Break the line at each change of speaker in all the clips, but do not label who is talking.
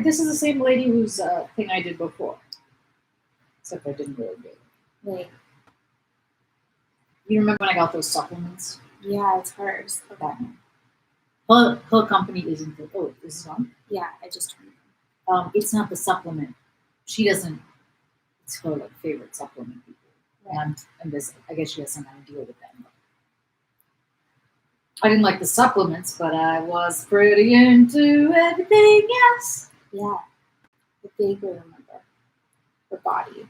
this is the same lady whose thing I did before. Except I didn't really do it.
Wait.
You remember when I got those supplements?
Yeah, it's hers. Okay.
Her company isn't the. Oh, this is one?
Yeah, I just turned.
It's not the supplement. She doesn't. It's her like favorite supplement people.
Right.
And this, I guess she has some kind of deal with them. I didn't like the supplements, but I was pretty into everything else.
Yeah. I vaguely remember her body.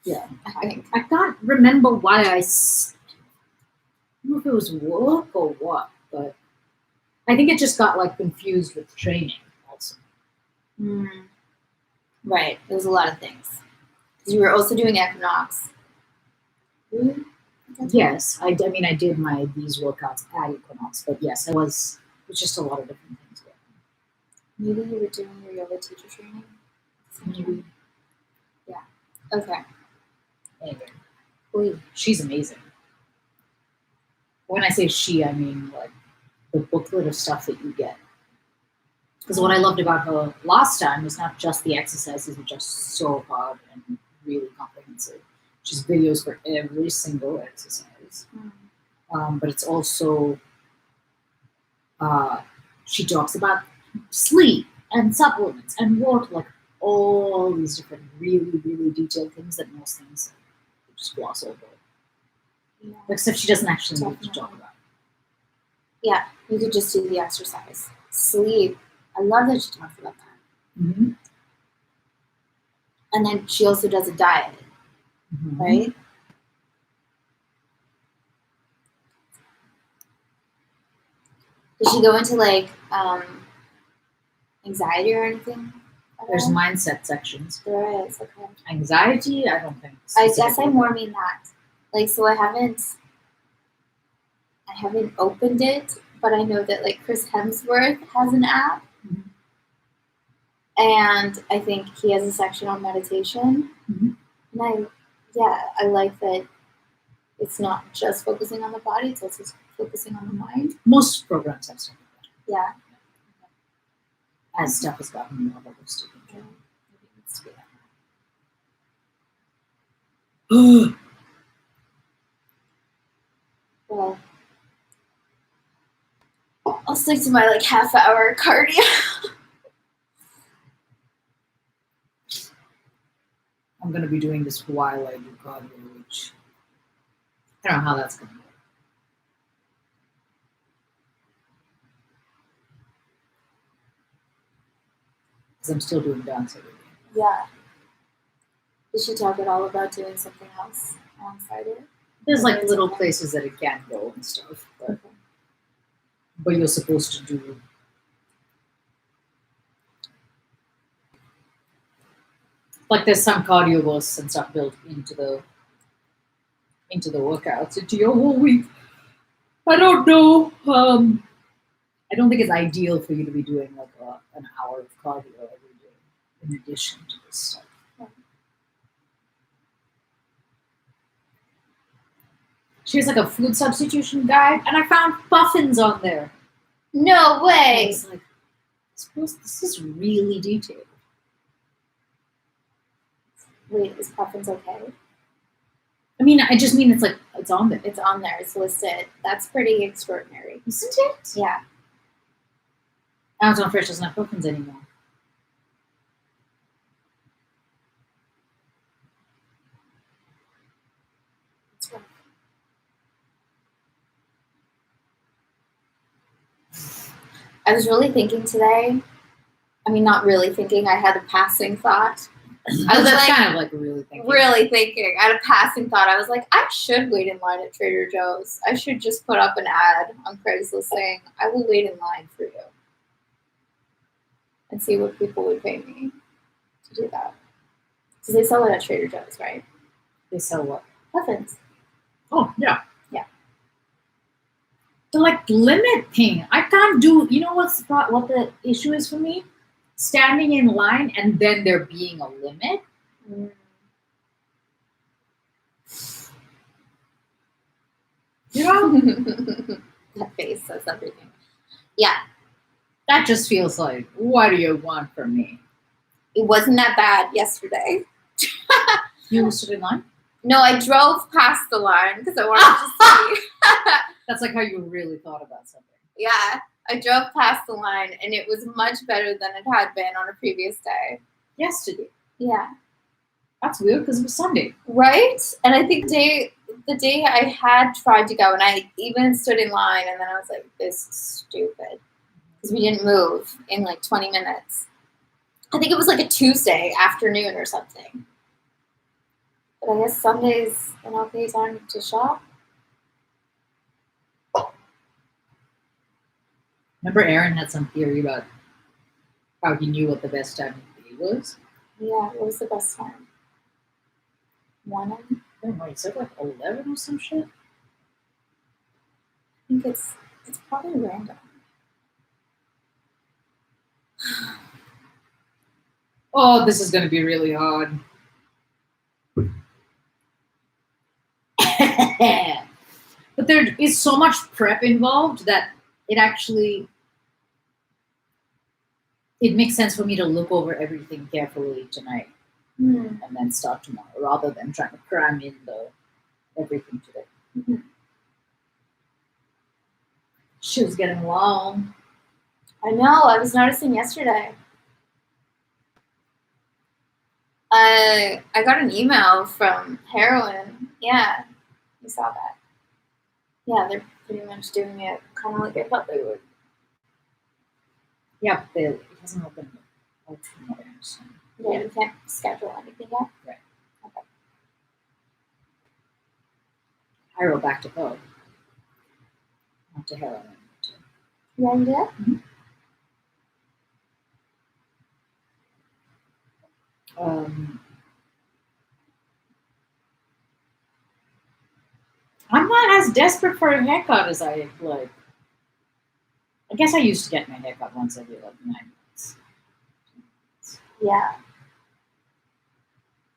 Yeah.
I think.
I can't remember why I don't know if it was work or what, but I think it just got like confused with training also.
Right. There was a lot of things. Because you were also doing Equinox. Really?
Yes, I mean I did these workouts at Equinox, but yes, it was just a lot of different things.
Maybe you were doing your yoga teacher training?
Maybe.
Yeah. Okay.
Anyway, she's amazing. When I say she, I mean like the booklet of stuff that you get. Because what I loved about her last time was not just the exercises, which are so hard and really comprehensive. She's videos for every single exercise. But it's also, she talks about sleep and supplements and water, like all these different really, really detailed things that most things just gloss over.
Yeah.
Except she doesn't actually need to talk about.
Yeah, you could just do the exercise. Sleep. I love that she talks about that.
Mm-hmm.
And then she also does a diet, right? Does she go into like anxiety or anything?
There's mindset sections.
There is, okay.
Anxiety, I don't think.
I guess I more mean that. Like, so I haven't opened it, but I know that like Chris Hemsworth has an app. And I think he has a section on meditation. And I like that it's not just focusing on the body, it's also focusing on the mind.
Most programs have stuff like that.
Yeah.
As stuff has gotten more holistic.
Maybe it needs to be that. Well, I'll stick to my like half-hour cardio.
I'm going to be doing this while I do cardio, which I don't know how that's going to work. Because I'm still doing dance every day.
Yeah. Did she talk at all about doing something else alongside it?
There's like little places that it can go and stuff. But you're supposed to do like there's some cardio bursts and stuff built into the workouts, into your whole week. I don't know. I don't think it's ideal for you to be doing like an hour of cardio every day in addition to this stuff. She has like a food substitution guide, and I found puffins on there.
No way!
I was like, this is really detailed.
Wait, is puffins okay?
I mean, I just mean it's on there.
It's on there. It's listed. That's pretty extraordinary.
Isn't it?
Yeah.
Amazon Fresh doesn't have puffins anymore.
That's right. I was really thinking today. I mean, not really thinking. I had a passing thought.
I was kind of like really thinking.
Really thinking. I had a passing thought. I was like, I should wait in line at Trader Joe's. I should just put up an ad on Craigslist saying, I will wait in line for you. And see what people would pay me to do that. Because they sell it at Trader Joe's, right?
They sell what?
Puffins.
Oh, yeah.
Yeah.
The like limit thing. I can't do, you know what the issue is for me? Standing in line and then there being a limit. You know?
That face says everything. Yeah.
That just feels like, what do you want from me?
It wasn't that bad yesterday.
You stood in line?
No, I drove past the line because I wanted to see.
That's like how you really thought about something.
Yeah, I drove past the line, and it was much better than it had been on a previous day.
Yesterday.
Yeah.
That's weird because it was Sunday.
Right? And I think the day I had tried to go, and I even stood in line, and then I was like, this is stupid. Because we didn't move in like 20 minutes. I think it was like a Tuesday afternoon or something. But I guess Sunday's an okay time to shop.
Remember Aaron had some theory about how he knew what the best time of the day was?
Yeah, what was the best time? 1 a.m.?
I don't know, he said like 11 or some shit.
I think it's probably random.
Oh, this is going to be really hard. But there is so much prep involved that it makes sense for me to look over everything carefully tonight and then start tomorrow rather than trying to cram in everything today.
Mm-hmm.
She was getting long.
I know, I was noticing yesterday. I got an email from Heroin. Yeah, you saw that. Yeah, they're pretty much doing it kind of like I thought they would.
Yeah, but it hasn't opened out tomorrow. So.
Yeah, you can't schedule anything yet?
Right.
Okay.
Hiro back to Poe. Not to Heroin.
Yeah, you did?
Mm-hmm. I'm not as desperate for a haircut as I like. I guess I used to get my haircut once every 9 months.
Yeah.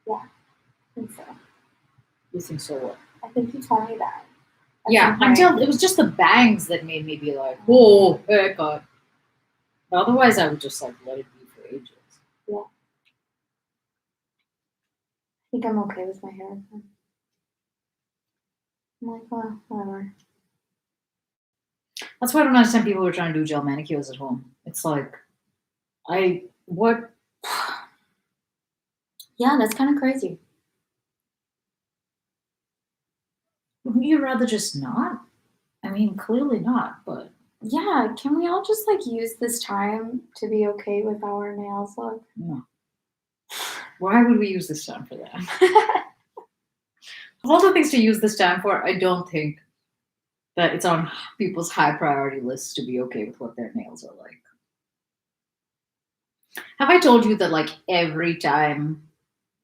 Yeah, I think so.
You think so? What?
I think you told me that.
Yeah, until it was just the bangs that made me be like, whoa, haircut. But otherwise, I would just like let it be for ages.
Yeah. I think I'm okay with my hair. I'm like, well, whatever.
That's why I don't understand people who are trying to do gel manicures at home. It's like, what?
Yeah, that's kind of crazy.
Wouldn't you rather just not? I mean, clearly not, but.
Yeah, can we all just like use this time to be okay with how our nails look?
No. Why would we use this time for that? Of all the things to use this time for, I don't think that it's on people's high priority lists to be okay with what their nails are like. Have I told you that like every time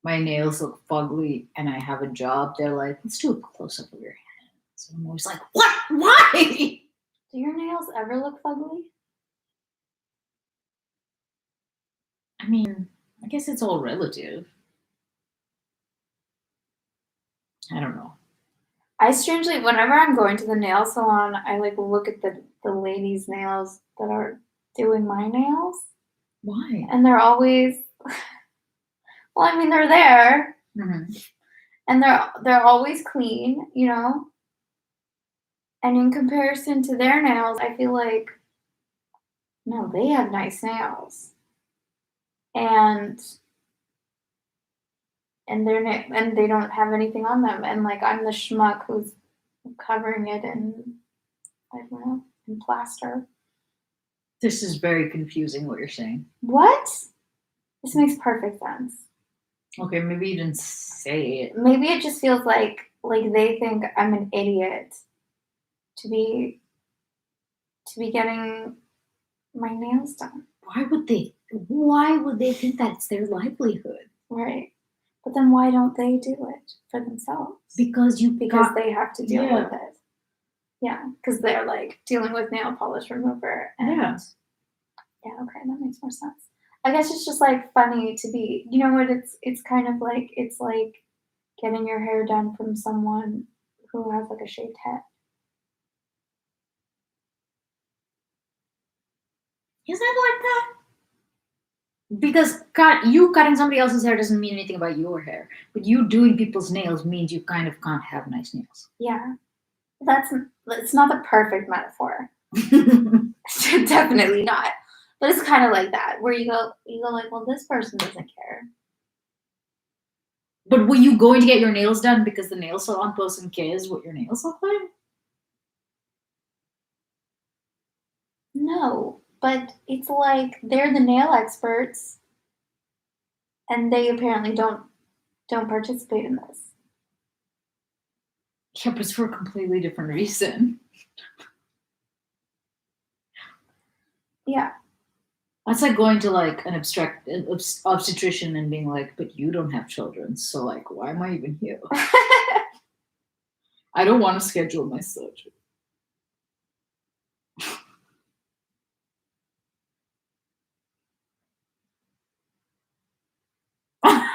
my nails look fugly and I have a job, they're like, let's do a close up of your hands. And I'm always like, what? Why?
Do your nails ever look fugly?
I mean, I guess it's all relative. I don't know.
I strangely, whenever I'm going to the nail salon, I like look at the ladies' nails that are doing my nails.
Why?
And they're always, well, I mean, they're there.
Mm-hmm.
And they're always clean, you know? And in comparison to their nails, I feel like, no, they have nice nails. And they don't have anything on them. And like, I'm the schmuck who's covering it in, I don't know, in plaster.
This is very confusing what you're saying.
What? This makes perfect sense.
Okay, maybe you didn't say it.
Maybe it just feels like they think I'm an idiot to be getting my nails done.
Why would they think that's their livelihood?
Right. But then why don't they do it for themselves?
Because
they have to deal with it. Yeah, because they're like dealing with nail polish remover. And yeah, okay, that makes more sense. I guess it's just like funny to be, you know what, it's kind of like, it's like getting your hair done from someone who has like a shaved head.
Is that like that? Because you cutting somebody else's hair doesn't mean anything about your hair, but you doing people's nails means you kind of can't have nice nails.
Yeah. It's not the perfect metaphor. Definitely not. But it's kind of like that, where you go like, well, this person doesn't care.
But were you going to get your nails done because the nail salon person cares what your nails look like?
No, but it's like they're the nail experts, and they apparently don't participate in this.
Yeah, but it's for a completely different reason.
Yeah.
That's like going to like an obstetrician and being like, but you don't have children, so like, why am I even here? I don't want to schedule my surgery.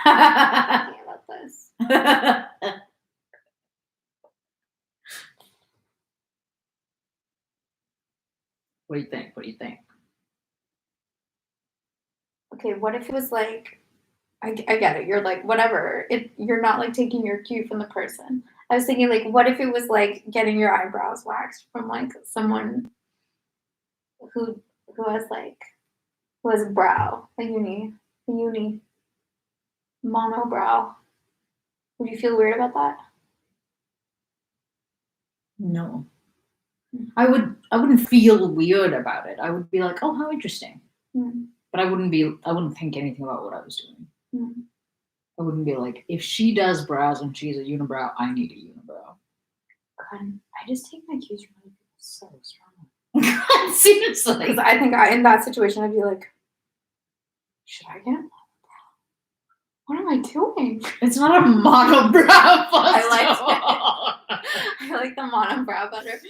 Thinking about this.
What do you think? What do you think?
Okay, what if it was like, I get it. You're like, whatever. You're not like taking your cue from the person. I was thinking like, what if it was like getting your eyebrows waxed from like someone who has a brow, a uni monobrow. Would you feel weird about that?
No. I wouldn't feel weird about it. I would be like, oh, how interesting. But I wouldn't think anything about what I was doing. I wouldn't be like, if she does brows and she's a unibrow, I need a unibrow.
God, I just take my cues from other people so strongly.
Seriously.
Because I think in that situation, I'd be like, should I get a monobrow? What am I doing?
It's not a monobrow.
I like the monobrow better.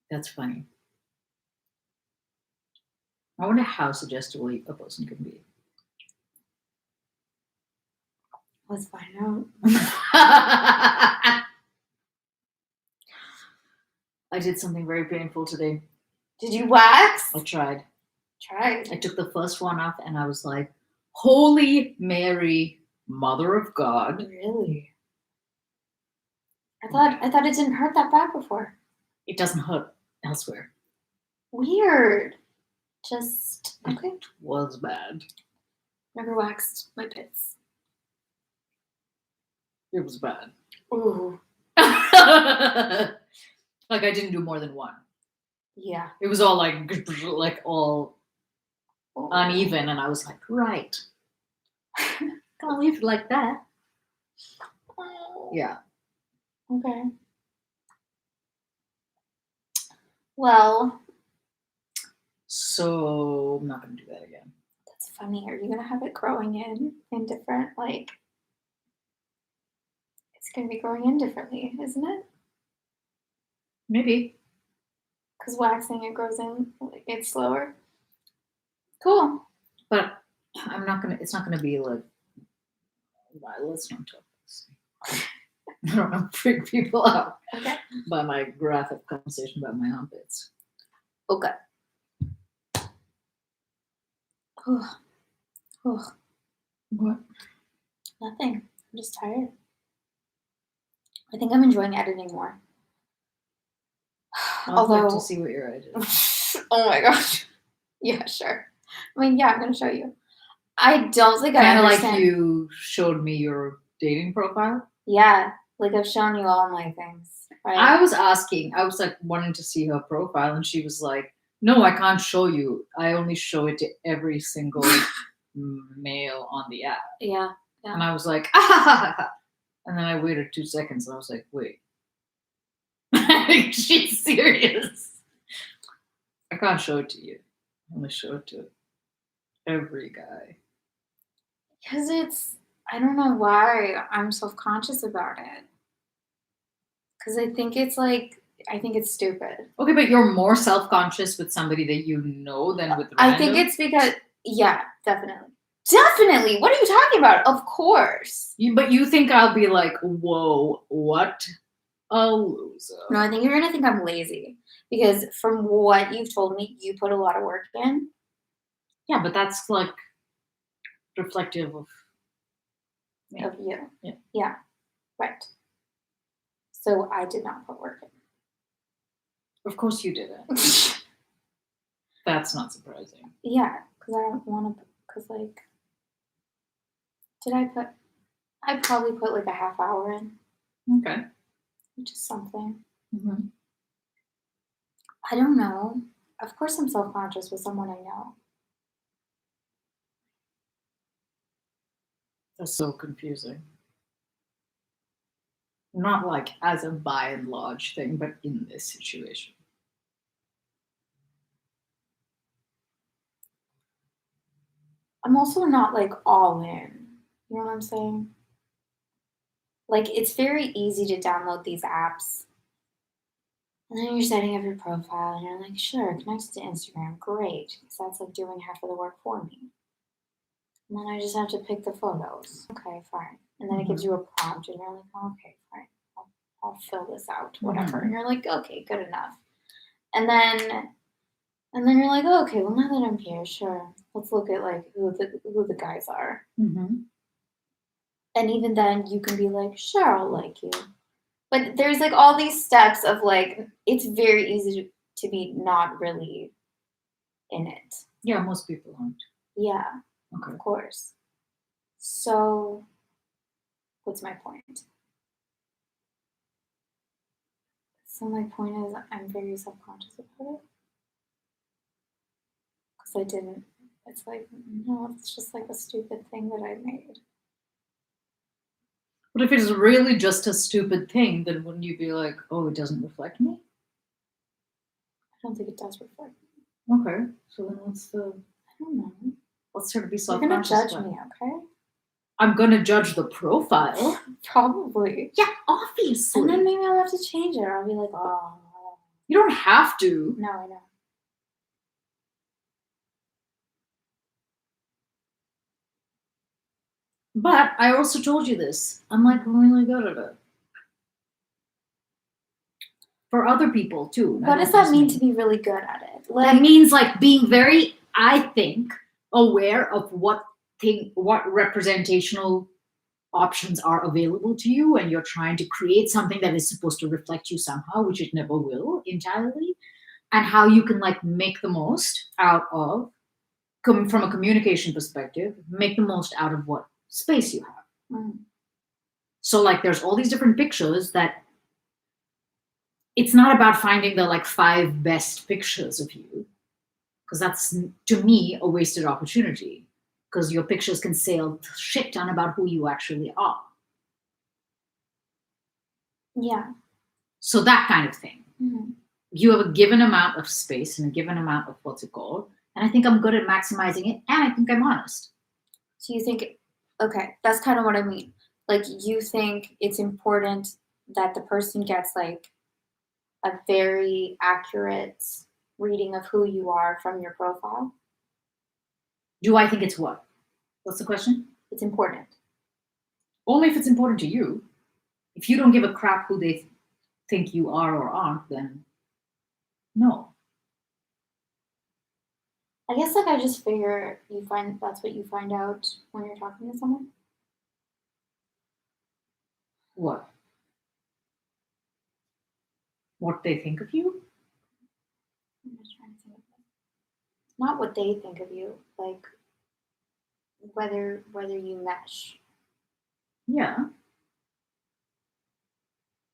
That's funny. I wonder how suggestible a person can be.
Let's find out.
I did something very painful today.
Did you wax?
I tried.
I
took the first one off and I was like, Holy Mary, Mother of God.
Really? I thought it didn't hurt that bad before.
It doesn't hurt elsewhere.
Weird. Just okay.
It was bad.
Never waxed my pits.
It was bad.
Ooh.
Like I didn't do more than one.
Yeah.
It was all like all uneven, and I was like, right. Can't leave it like that. Yeah.
Okay. Well.
So I'm not gonna do that again.
That's funny. Are you gonna have it growing in different like? It's gonna be growing in differently, isn't it?
Maybe.
Because waxing it grows in, it's slower. Cool.
But it's not gonna be like, let's not talk this. I don't know, freak people out by my graphic conversation about my armpits.
Okay.
What?
Nothing. I'm just tired. I think I'm enjoying editing more.
I'd like to see what you're editing.
Oh my gosh. Yeah, sure. I mean, yeah, I'm going to show you. I don't think I understand.
Kind of like you showed me your dating profile?
Yeah, like I've shown you all my things, right?
I was like wanting to see her profile, and she was like, no, I can't show you. I only show it to every single male on the app.
Yeah.
And I was like, ah. And then I waited 2 seconds, and I was like, wait. She's serious. I can't show it to you. I only show it to every guy.
Because I don't know why I'm self-conscious about it. Because I think it's stupid.
Okay, but you're more self-conscious with somebody that you know than with random?
I think it's because, yeah, definitely. Definitely. What are you talking about? Of course.
But you think I'll be like, whoa, what? a loser.
No, I think you're gonna think I'm lazy because from what you've told me, you put a lot of work in.
Yeah, but that's like reflective of me.
Of you.
Yeah.
Yeah. Right. So I did not put work
Of course you didn't.
in.
That's not surprising.
Yeah, because I don't want to. Because I probably put like a half hour in,
Okay.
which is something.
Mm-hmm.
I don't know. Of course, I'm self conscious with someone I know.
That's so confusing. Not like as a by and large thing, but in this situation.
I'm also not like all in. You know what I'm saying? Like, it's very easy to download these apps. And then you're setting up your profile and you're like, sure, connect to Instagram. Great. Because that's like doing half of the work for me. And then I just have to pick the photos. Okay, fine. And then it gives you a prompt and you're like, oh, okay, fine. I'll fill this out, whatever. And you're like, okay, good enough. And then you're like, oh, okay, well now that I'm here, sure. Let's look at like who the guys are.
Mm-hmm.
And even then you can be like, sure, I'll like you. But there's like all these steps of like, it's very easy to be not really in it.
Yeah, most people aren't.
Yeah,
Okay.
of course. So, what's my point? So my point is, I'm very self-conscious about it because I didn't. It's like no, it's just like a stupid thing that I made.
But if it's really just a stupid thing, then wouldn't you be like, oh, it doesn't reflect me?
I don't think it does reflect.
Okay, so then
I don't know.
what's there to be
You're gonna
self-conscious
judge
about?
me, okay?
I'm gonna judge the profile.
Probably.
Yeah, obviously.
And then maybe I'll have to change it. I'll be like, oh.
You don't have to.
No, I know.
But I also told you this. I'm like really good at it. For other people too.
What does that mean to be really good at it? Like,
that means like being very, I think, aware of what representational options are available to you, and you're trying to create something that is supposed to reflect you somehow, which it never will entirely, and how you can like make the most out of, from a communication perspective, make the most out of what space you have. So like there's all these different pictures that it's not about finding the like 5 best pictures of you, because that's to me a wasted opportunity, because your pictures can say a shit ton about who you actually are.
Yeah.
So that kind of thing.
Mm-hmm.
You have a given amount of space and a given amount of what's it called, and I think I'm good at maximizing it, and I think I'm honest.
So you think, okay, that's kind of what I mean. Like, you think it's important that the person gets like a very accurate reading of who you are from your profile?
Do I think it's what? What's the question?
It's important.
Only if it's important to you. If you don't give a crap who they think you are or aren't, then no.
I guess like I just figure that's what you find out when you're talking to someone.
What? What they think of you?
I'm just trying to think of it. Not what they think of you, like whether you mesh.
Yeah.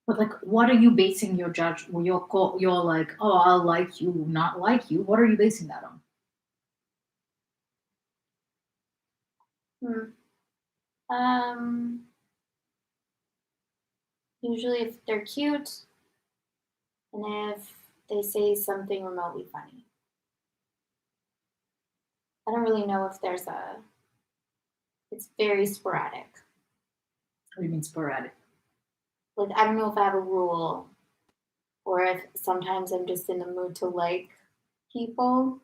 But like, what are you basing your your like, oh, I'll like you, not like you? What are you basing that on?
Usually if they're cute and if they say something remotely funny. I don't really know if it's very sporadic.
What do you mean sporadic?
Like, I don't know if I have a rule or if sometimes I'm just in the mood to like people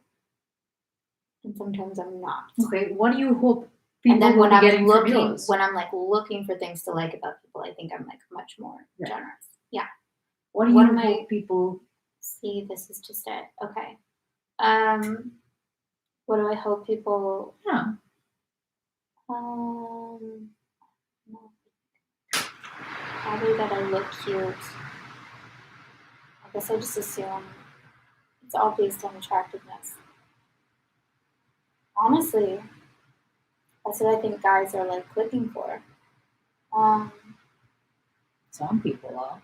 and sometimes I'm not.
Okay, what do you hope people
and then
will
when
be
I'm
getting from
looking,
yours?
when I'm like looking for things to like about people, I think I'm like much more generous. Yeah.
What do
What
you
am I-
hope people?
See, this is just it. Okay. What do I hope people?
Yeah.
No. Probably that I look cute. I guess I just assume it's all based on attractiveness. Honestly, that's what I think guys are like clicking for.
Some people are.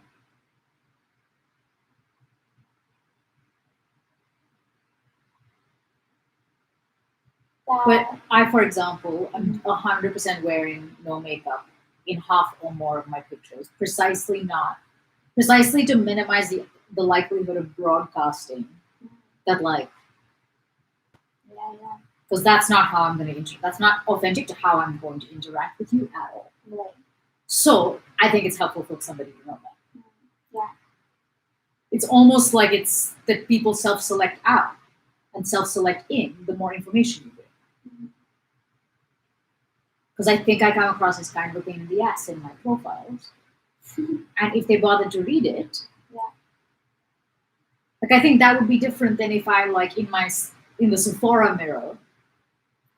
But I, for example, I'm 100% wearing no makeup in half or more of my pictures, precisely to minimize the likelihood of broadcasting that, like,
yeah,
because that's not how I'm going to that's not authentic to how I'm going to interact with you at all.
right.
So I think it's helpful for somebody to know that.
Yeah.
It's almost like it's that people self-select out and self-select in the more information you bring. Because I think I come across as kind of a pain in the ass in my profiles. And if they bother to read it,
Yeah.
like, I think that would be different than if I, like, in the Sephora mirror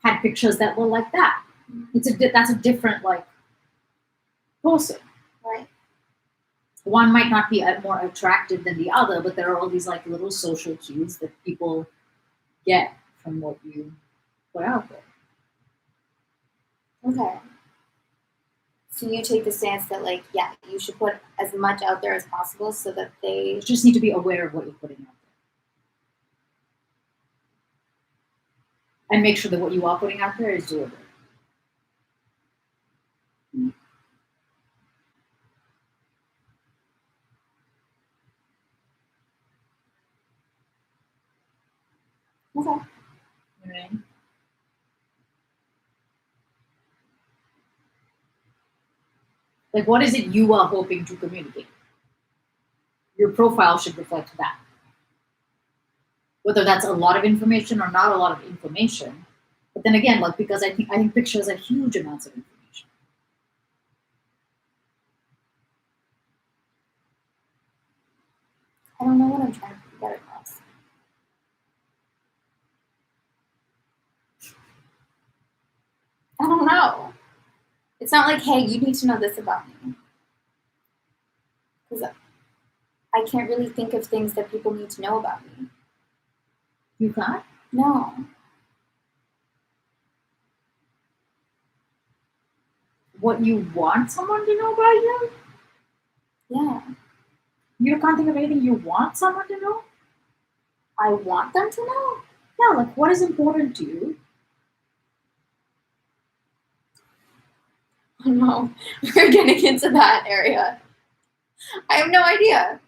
had pictures that were like that. That's a different, like, person.
Right.
One might not be more attractive than the other, but there are all these, like, little social cues that people get from what you put out there.
Okay. So you take the stance that, like, yeah, you should put as much out there as possible so that they
You just need to be aware of what you're putting out there. And make sure that what you are putting out there is doable.
Okay.
You know what I mean? Like, what is it you are hoping to communicate? Your profile should reflect that. Whether that's a lot of information or not a lot of information. But then again, like, because I think pictures are huge amounts of information.
I don't know what I'm trying to get across. I don't know. It's not like, hey, you need to know this about me. Because I can't really think of things that people need to know about me.
You can't?
No.
What you want someone to know about you?
Yeah.
You can't think of anything you want someone to know?
I want them to know?
Yeah, like, what is important to you?
Oh no, we're getting into that area. I have no idea.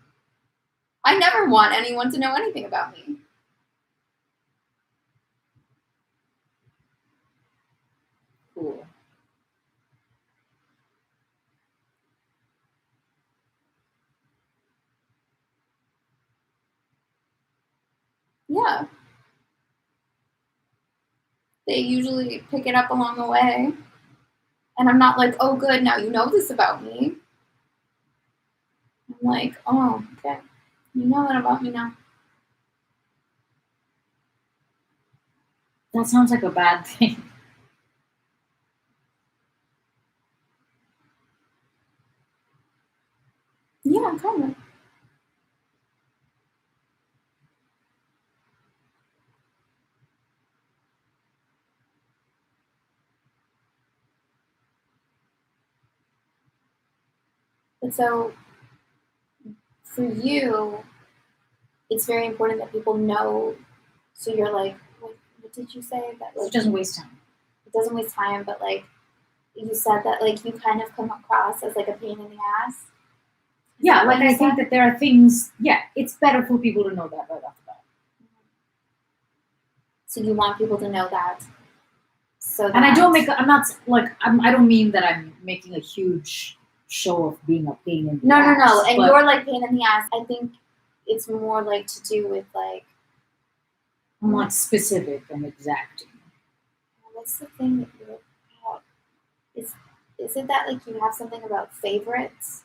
I never want anyone to know anything about me.
Cool.
Yeah. They usually pick it up along the way. And I'm not like, oh, good, now you know this about me. I'm like, oh, okay. You know that about me now.
That sounds like a bad thing.
Yeah, kind of. But so, for you, it's very important that people know. So you're like, what did you say? That
It
like,
doesn't waste time.
it doesn't waste time, but like, you said that like you kind of come across as like a pain in the ass.
Yeah, like, I think that there are things, yeah, it's better for people to know that right off the bat.
So you want people to know that. So
And I don't make, I'm not, like, I don't mean that I'm making a huge show of being a pain in the
No.
ass.
And
but
you're like pain in the ass. I think it's more like to do with like,
I'm, like, specific and exacting.
what's the thing that you're about? Is it that like you have something about favorites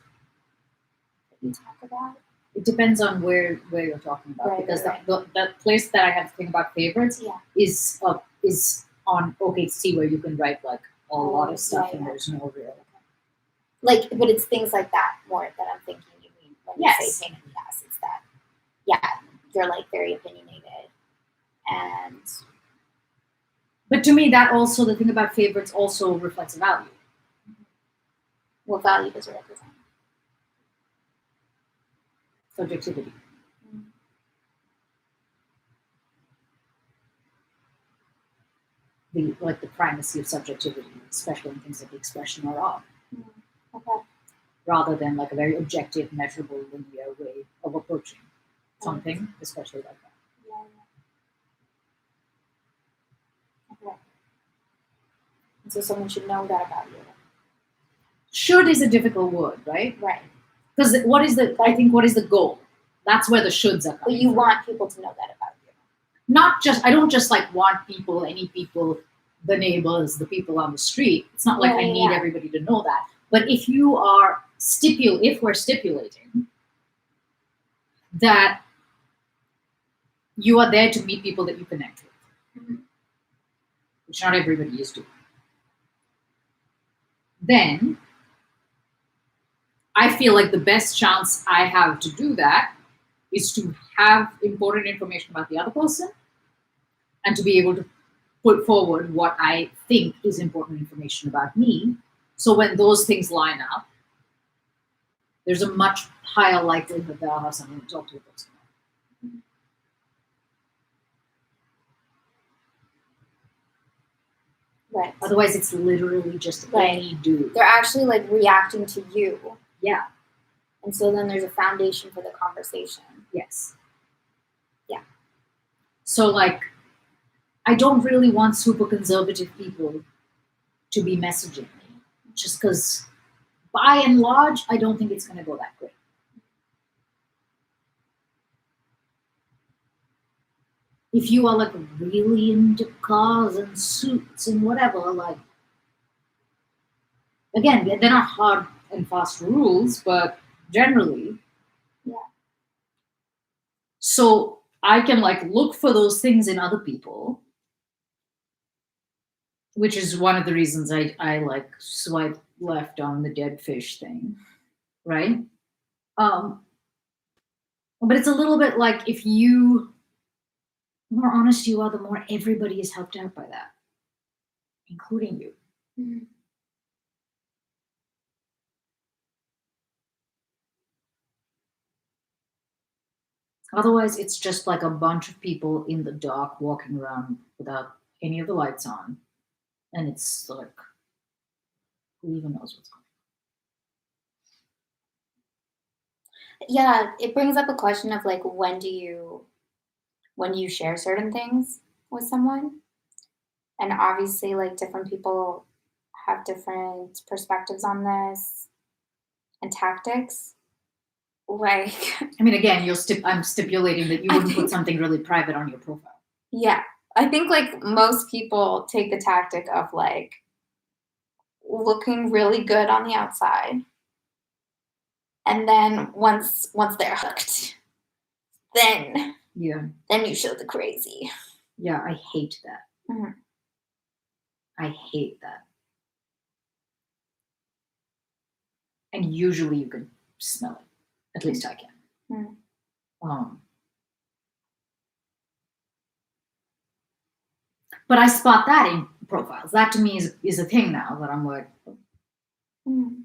that you talk about?
It depends on where you're talking about,
Right,
because
right,
the place that I have to think about favorites
Yeah.
is on OKC, where you can write like a lot
Oh,
of stuff
yeah,
and
yeah.
there's no real.
Like, but it's things like that more that I'm thinking you mean when you
Yes.
say pain in the ass. It's that, yeah, you're like very opinionated, and
But to me, that also, the thing about favorites also reflects a value.
what value does it represent?
Subjectivity.
Mm.
The primacy of subjectivity, especially in things like the expression or art,
Okay.
rather than like a very objective, measurable, linear way of approaching something, especially like that.
Yeah, yeah. Okay. And so someone should know that about you.
Should is a difficult word, right?
Right.
Because what is the goal? That's where the shoulds are
But
coming
you
from.
want people to know that about you.
I don't just like want people, any people, the neighbors, the people on the street. It's not like I need
Yeah.
everybody to know that. But if you are if we're stipulating that you are there to meet people that you connect with,
Mhm.
which not everybody is doing, then I feel like the best chance I have to do that is to have important information about the other person and to be able to put forward what I think is important information about me. So when those things line up, there's a much higher likelihood that I'll have something to talk to the person about.
Right.
Otherwise, it's literally just any dude.
They're actually like reacting to you.
Yeah.
And so then there's a foundation for the conversation.
Yes.
Yeah.
So like, I don't really want super conservative people to be messaging me, just because by and large, I don't think it's going to go that great. If you are like really into cars and suits and whatever, like, again, they're not hard and fast rules, but generally.
Yeah.
So I can like look for those things in other people, which is one of the reasons I like swipe left on the dead fish thing, right? But it's a little bit like, if you, the more honest you are, the more everybody is helped out by that, including you.
Mhm.
Otherwise, it's just like a bunch of people in the dark walking around without any of the lights on. And it's like, who even knows what's going
Yeah, it brings up a question of like when you share certain things with someone. And obviously like different people have different perspectives on this and tactics. Like
on. I mean, again, I'm stipulating that you
I
wouldn't put
think-
something really private on your profile.
yeah. I think like most people take the tactic of like looking really good on the outside. And then once they're hooked, then
Yeah.
you show the crazy.
Yeah, I hate that.
Mhm.
I hate that. And usually you can smell it. At least I can.
Mm.
But I spot that in profiles. That to me is a thing now that I'm like,
Mm.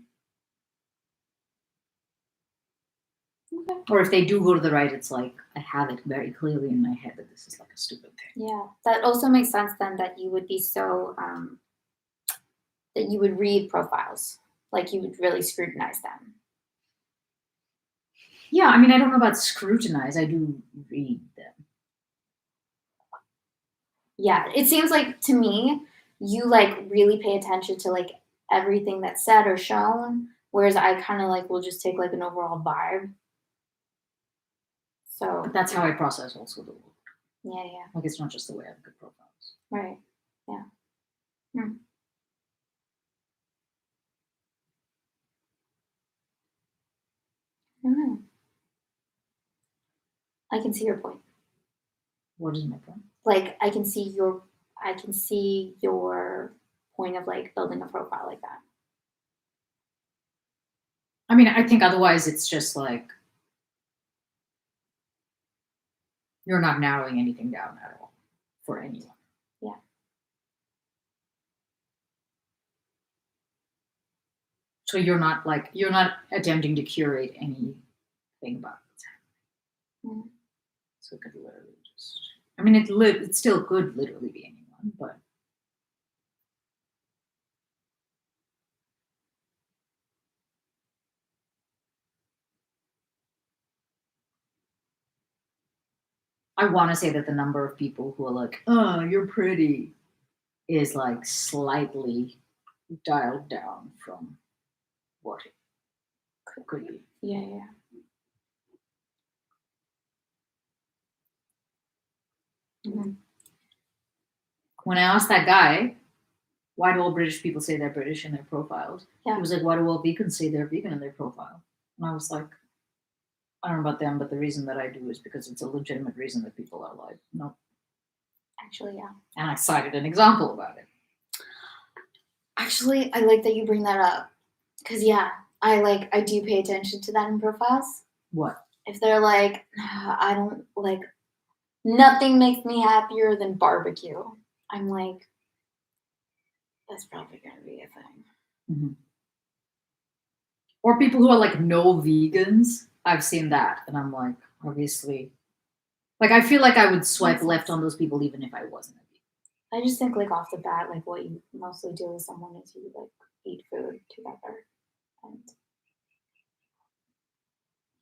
Okay.
or if they do go to the right, it's like I have it very clearly in my head that this is like a stupid thing.
Yeah, that also makes sense then that you would be so that you would read profiles, like you would really scrutinize them.
Yeah, I mean, I don't know about scrutinize. I do read them.
Yeah, it seems like to me you like really pay attention to like everything that's said or shown, whereas I kind of like will just take like an overall vibe. So
But that's how I process also the world.
yeah,
Like, it's not just the way I look at profiles.
right, yeah. Hmm. I don't know. I can see your point.
What is my point?
Like I can see your point of like building a profile like that.
I mean, I think otherwise it's just like you're not narrowing anything down at all for anyone.
Yeah.
So you're not attempting to curate anything about what's happening.
Mm.
So it could literally just. I mean, it still could literally be anyone, but. I want to say that the number of people who are like, "Oh, you're pretty," is like slightly dialed down from what it could be.
Yeah. Mm-hmm.
When I asked that guy, why do all British people say they're British in their profiles?
Yeah.
He was like, why do all vegans say they're vegan in their profile? And I was like, I don't know about them, but the reason that I do is because it's a legitimate reason that people are like, no.
Actually, yeah.
And I cited an example about it.
Actually, I like that you bring that up. Because, yeah, I do pay attention to that in profiles.
What?
If they're like, I don't, like, nothing makes me happier than barbecue. I'm like, that's probably going to be a thing.
Mm-hmm. Or people who are like, no vegans. I've seen that. And I'm like, obviously. Like, I feel like I would swipe left on those people even if I wasn't a vegan.
I just think, like, off the bat, like, what you mostly do with someone is you, like, eat food together. And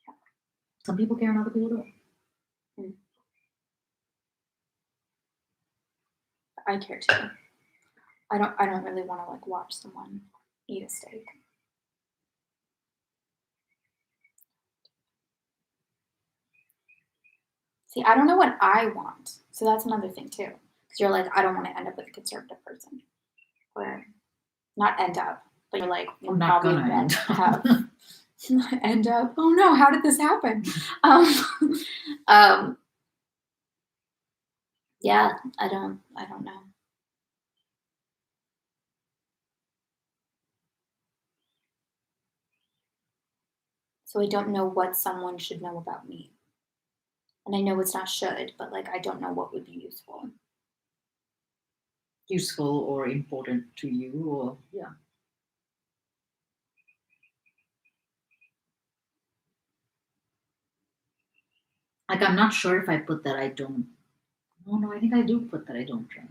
yeah.
Some people care and other people don't.
I care too. I don't really want to like watch someone eat a steak. See, I don't know what I want. So that's another thing too. Because you're like, I don't want to end up with a conservative person. Or not end up, but you're like,
I'm not
probably
gonna
won't
end up.
end up. Oh no, how did this happen? Yeah, I don't know. So I don't know what someone should know about me. And I know it's not should, but like I don't know what would be useful.
Useful or important to you, or yeah. Like, I'm not sure if I put that I don't. No, I think I do put that I don't drink.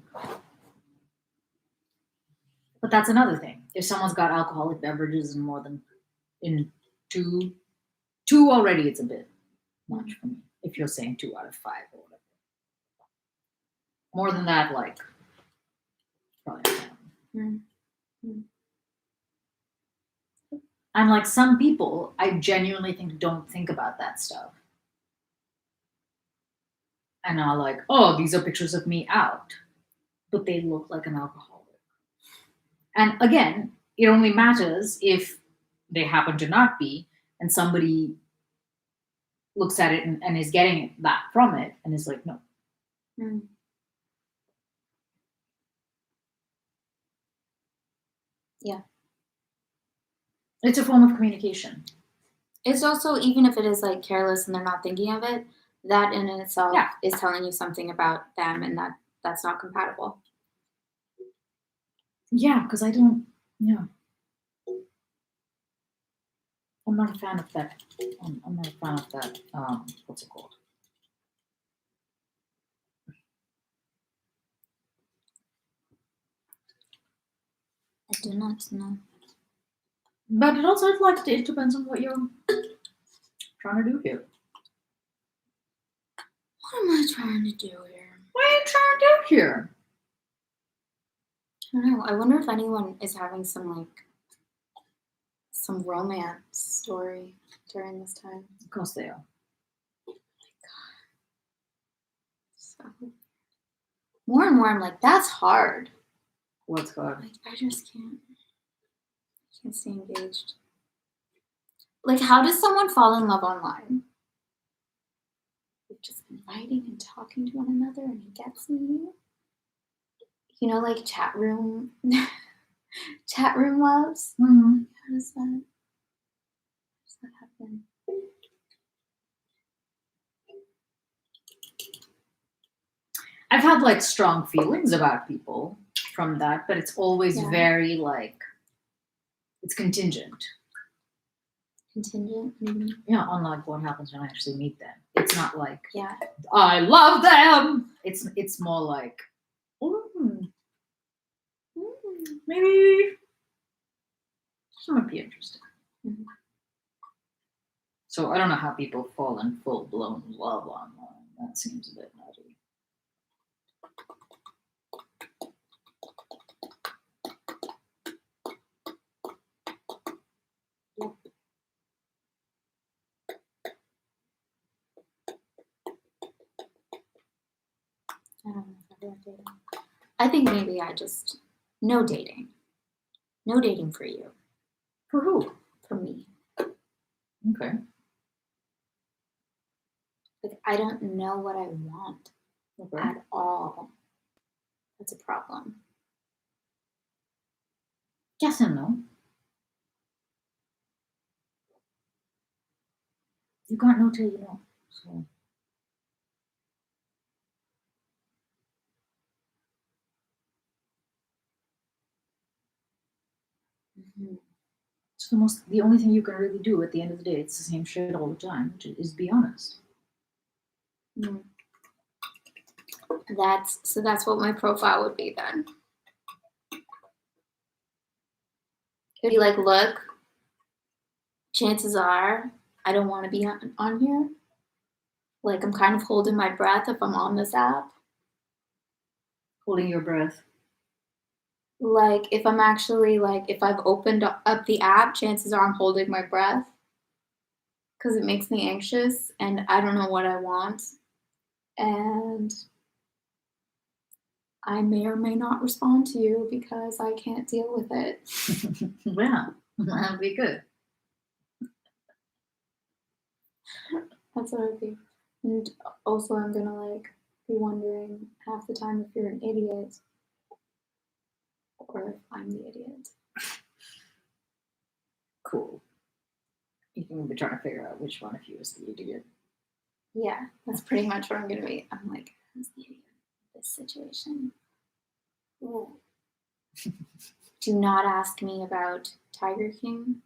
But that's another thing. If someone's got alcoholic beverages in more than in two already, it's a bit much for me. If you're saying 2 out of 5 or whatever. More than that, like, probably not. And like some people, I genuinely think don't think about that stuff. And are like, oh, these are pictures of me out. But they look like an alcoholic. And again, it only matters if they happen to not be, and somebody looks at it and is getting that from it and is like, no.
Yeah.
It's a form of communication.
It's also, even if it is like careless and they're not thinking of it, that in itself is telling you something about them, and that's not compatible.
Yeah, because I don't, I'm not a fan of that. I'm not a fan of that. What's it called?
I do not know.
But it also it depends on what you're trying to do here.
What am I trying to do here?
What are you trying to do here?
I don't know. I wonder if anyone is having some romance story during this time.
Of course they are.
Oh my God. So more and more I'm like, that's hard.
What's hard?
Like, I just can't stay engaged. Like, how does someone fall in love online? just inviting and talking to one another, and he gets me. You know, like chat room loves.
Mm-hmm.
How does that happen?
I've had like strong feelings about people from that, but it's always
Yeah.
very like it's contingent.
Contingent?
Yeah, on like what happens when I actually meet them. It's not like
Yeah.
I love them. It's more like maybe this might be interesting.
Mhm.
So I don't know how people fall in full blown love online. That seems a bit nutty.
I don't know if I love dating. I think maybe I just no dating. No dating for you.
For who?
For me.
Okay.
Like I don't know what I want
Okay.
at all. That's a problem.
Yes and no. You can't know till you know. So
Mm-hmm.
it's the only thing you can really do at the end of the day. It's the same shit all the time, which is be honest.
Mm. That's what my profile would be then. It'd be like, look, chances are I don't want to be on here. Like I'm kind of holding my breath if I'm on this app.
Holding your breath.
Like if I'm actually like if I've opened up the app, chances are I'm holding my breath because it makes me anxious and I don't know what I want. And I may or may not respond to you because I can't deal with it.
Yeah, that'd be good.
That's what I think. And also I'm gonna like be wondering half the time if you're an idiot or if I'm the idiot.
Cool. You can be trying to figure out which one of you is the idiot.
Yeah, that's pretty much what I'm gonna be. I'm like, who's the idiot in this situation? Ooh. Do not ask me about Tiger King.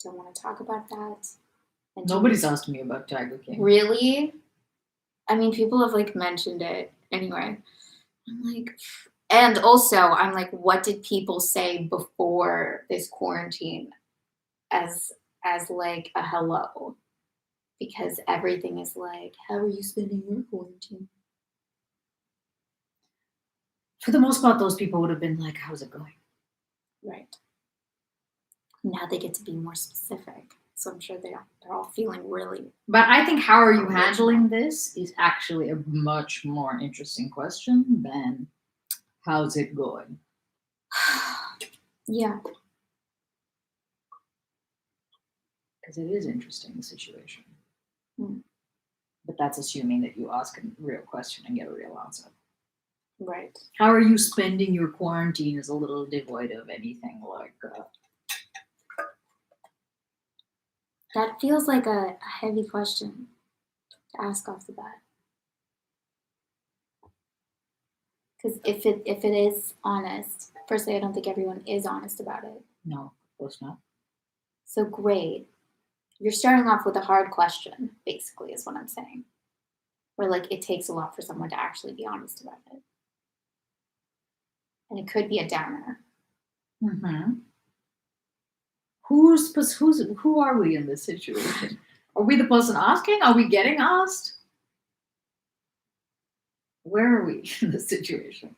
Don't want to talk about that. And
Nobody's asked me about Tiger King.
Really? I mean, people have like mentioned it anyway. I'm like, and also I'm like, what did people say before this quarantine as like a hello? Because everything is like, how are you spending your quarantine?
For the most part, those people would have been like, how's it going?
Right. Now they get to be more specific. So I'm sure they're all feeling really.
But I think how are you handling this is actually a much more interesting question than how's it going?
Yeah.
Because it is interesting, the situation.
Mm.
But that's assuming that you ask a real question and get a real answer.
Right.
How are you spending your quarantine is a little devoid of anything like
That feels like a heavy question to ask off the bat. Because if it is honest, firstly, I don't think everyone is honest about it.
No, of course not.
So great. You're starting off with a hard question, basically, is what I'm saying. Where like it takes a lot for someone to actually be honest about it. And it could be a downer.
Mm-hmm. Who are we in this situation? Are we the person asking? Are we getting asked? Where are we in this situation?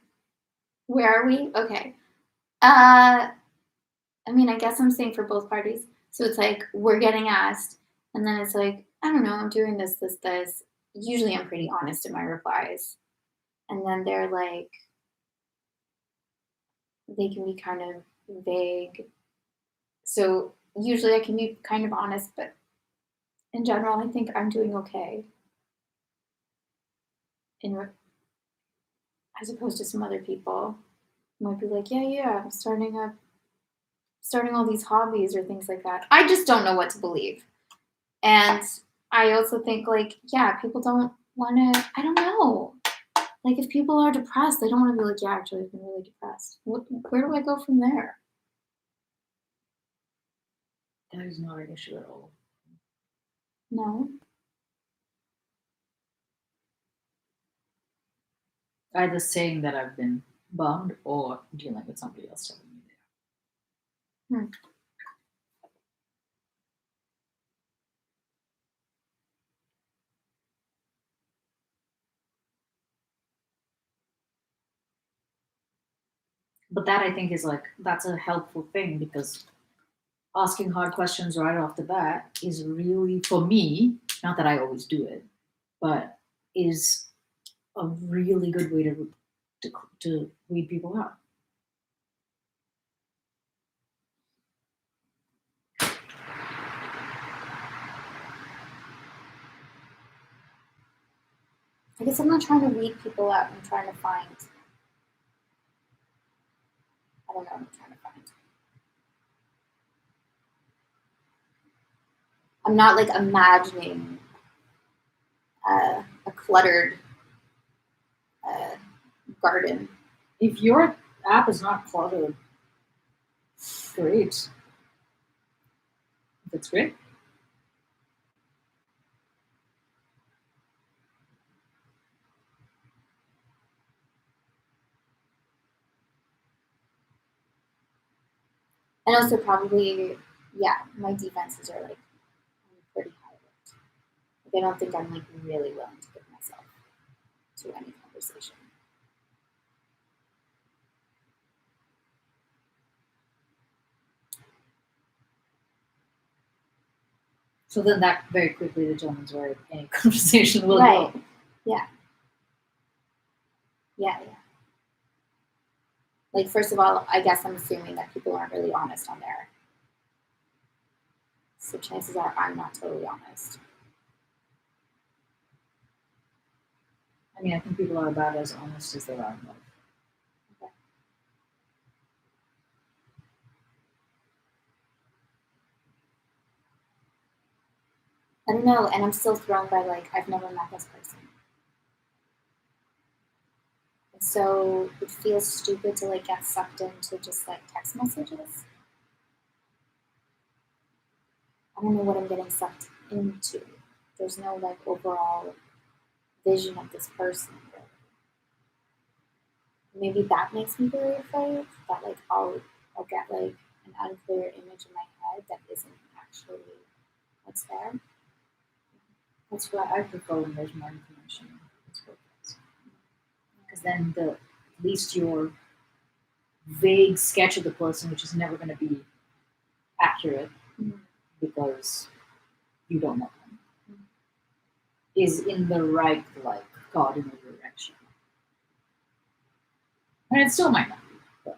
Where are we? Okay. I mean, I guess I'm saying for both parties. So it's like we're getting asked, and then it's like, I don't know, I'm doing this. Usually I'm pretty honest in my replies. And then they're like, they can be kind of vague. So usually I can be kind of honest, but in general, I think I'm doing okay. as opposed to some other people who might be like, yeah, I'm starting all these hobbies or things like that. I just don't know what to believe. And I also think, like, yeah, people don't want to, I don't know. Like, if people are depressed, they don't want to be like, yeah, actually, I've been really depressed. Where do I go from there?
That is not an issue at all.
No.
Either saying that I've been bummed or dealing with somebody else telling me that. But that, I think, is like, that's a helpful thing, because asking hard questions right off the bat is really, for me, not that I always do it, but is a really good way to weed people out.
I guess I'm not trying to weed people out. I'm trying to find. I don't know what I'm trying to find. I'm not like imagining a cluttered garden.
If your app is not cluttered, great. That's great.
And also probably, yeah, my defenses are like pretty high. Like, I don't think I'm like really willing to give myself to any conversation.
So then that very quickly determines where any conversation will
Right.
go.
Yeah. Like, first of all, I guess I'm assuming that people aren't really honest on there. So chances are I'm not totally honest.
I mean, I think people are about as honest as they are in life.
Okay. I don't know, and I'm still thrown by, like, I've never met this person. And so it feels stupid to, like, get sucked into just, like, text messages. I don't know what I'm getting sucked into. There's no, like, overall vision of this person. Maybe that makes me very afraid that, like, I'll get, like, an unclear image in my head that isn't actually what's there.
That's why I prefer when there's more information in this podcast. Because then at least your vague sketch of the person, which is never going to be accurate because you don't know them, is in the right, like, cardinal direction. And it still might not be. But.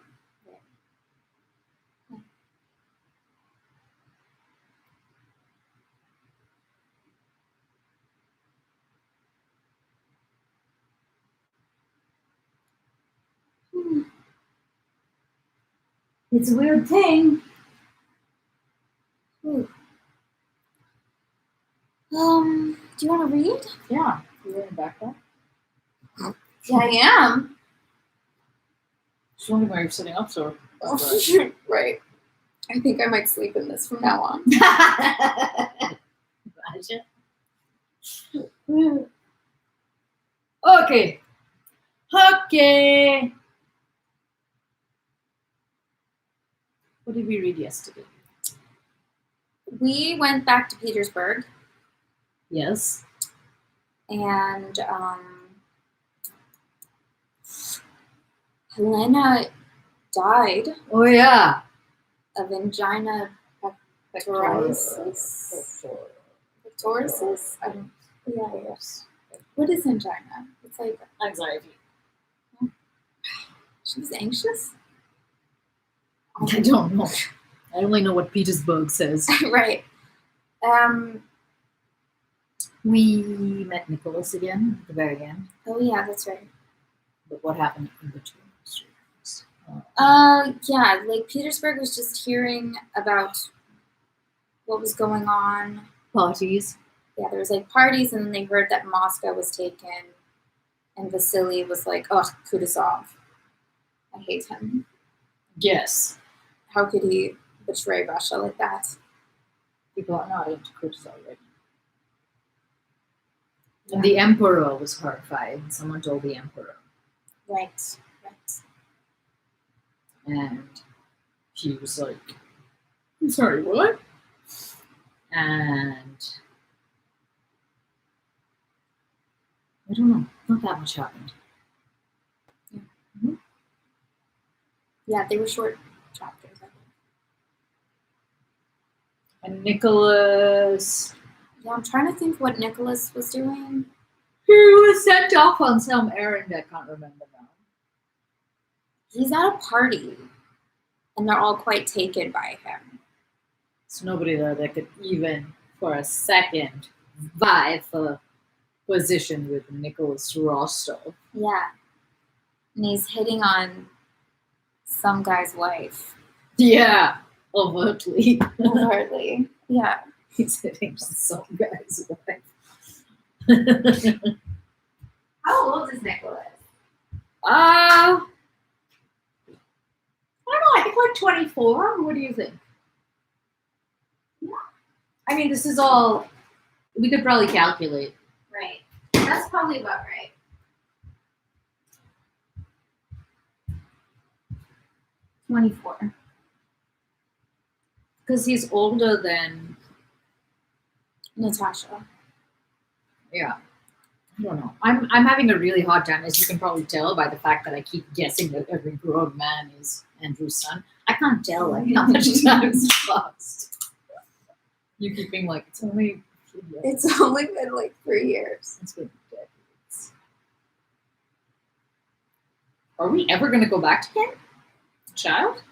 It's a weird thing.
Do you want to read?
Yeah. You're in the background?
Yeah, I am.
Just wondering why you're sitting up so.
Right. I think I might sleep in this from now on.
Imagine. Okay. What did we read yesterday?
We went back to Petersburg.
Yes.
And Helena died.
Oh yeah.
Of angina pectoris. Pectorisis? Yes. What is angina? It's like
Anxiety.
She was anxious?
I don't know. I only know what Petersburg says.
Right.
We met Nicholas again at the very end,
Oh yeah, that's right.
but what happened in between those two things?
Yeah, like Petersburg was just hearing about what was going on.
Parties.
Yeah, there was like parties, and then they heard that Moscow was taken, and Vasily was like, "Ugh, Kutuzov, I hate him.
Yes.
How could he betray Russia like that?"
People are not into Kutuzov already. And the emperor was horrified. Someone told the emperor.
Right, right.
And he was like, I'm sorry, what? And I don't know. Not that much happened.
Yeah, they were short chapters. I think.
And Nicholas,
Yeah, I'm trying to think what Nicholas was doing.
he was sent off on some errand. I can't remember now.
He's at a party, and they're all quite taken by him.
There's nobody there that could even, for a second, vie for position with Nicholas Rostov.
Yeah. And he's hitting on some guy's wife.
Yeah, overtly.
Overtly. Yeah.
He's hitting on some guy's wife.
How old is Nicholas?
I don't know. I think like 24. What do you think?
Yeah.
I mean, this is all. We could probably calculate.
Right. That's probably about right. $24.
Because he's older than.
Natasha.
Yeah. I don't know. I'm having a really hard time, as you can probably tell by the fact that I keep guessing that every grown man is Andrew's son. I can't tell like how much time has passed. You keep being like, it's only.
It's only been like 3 years.
It's been decades. Are we ever going to go back to him? Child?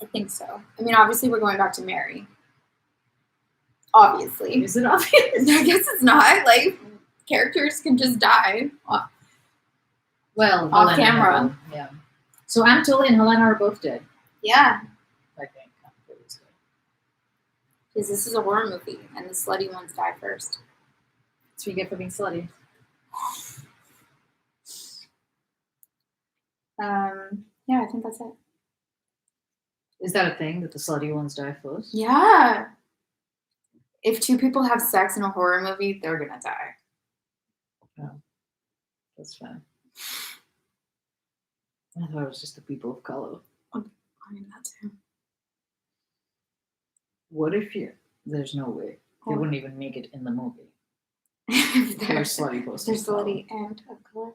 I think so. I mean, obviously, we're going back to Mary. Obviously.
Is it obvious?
I guess it's not. Like, characters can just die.
Well,
Off
Helena
camera.
Neville, yeah. So Anatoly and Helena are both dead,
Yeah.
I think. Anatoly's dead.
Because this is a horror movie, and the slutty ones die first.
That's what you get for being slutty.
Yeah, I think that's it.
Is that a thing that the slutty ones die first?
Yeah. If two people have sex in a horror movie, they're gonna die.
That's fine. I thought it was just the people of color.
I mean, that too.
What if there's no way? They
What?
wouldn't even make it in the movie.
If
They're slutty
they're
person.
slutty and of color.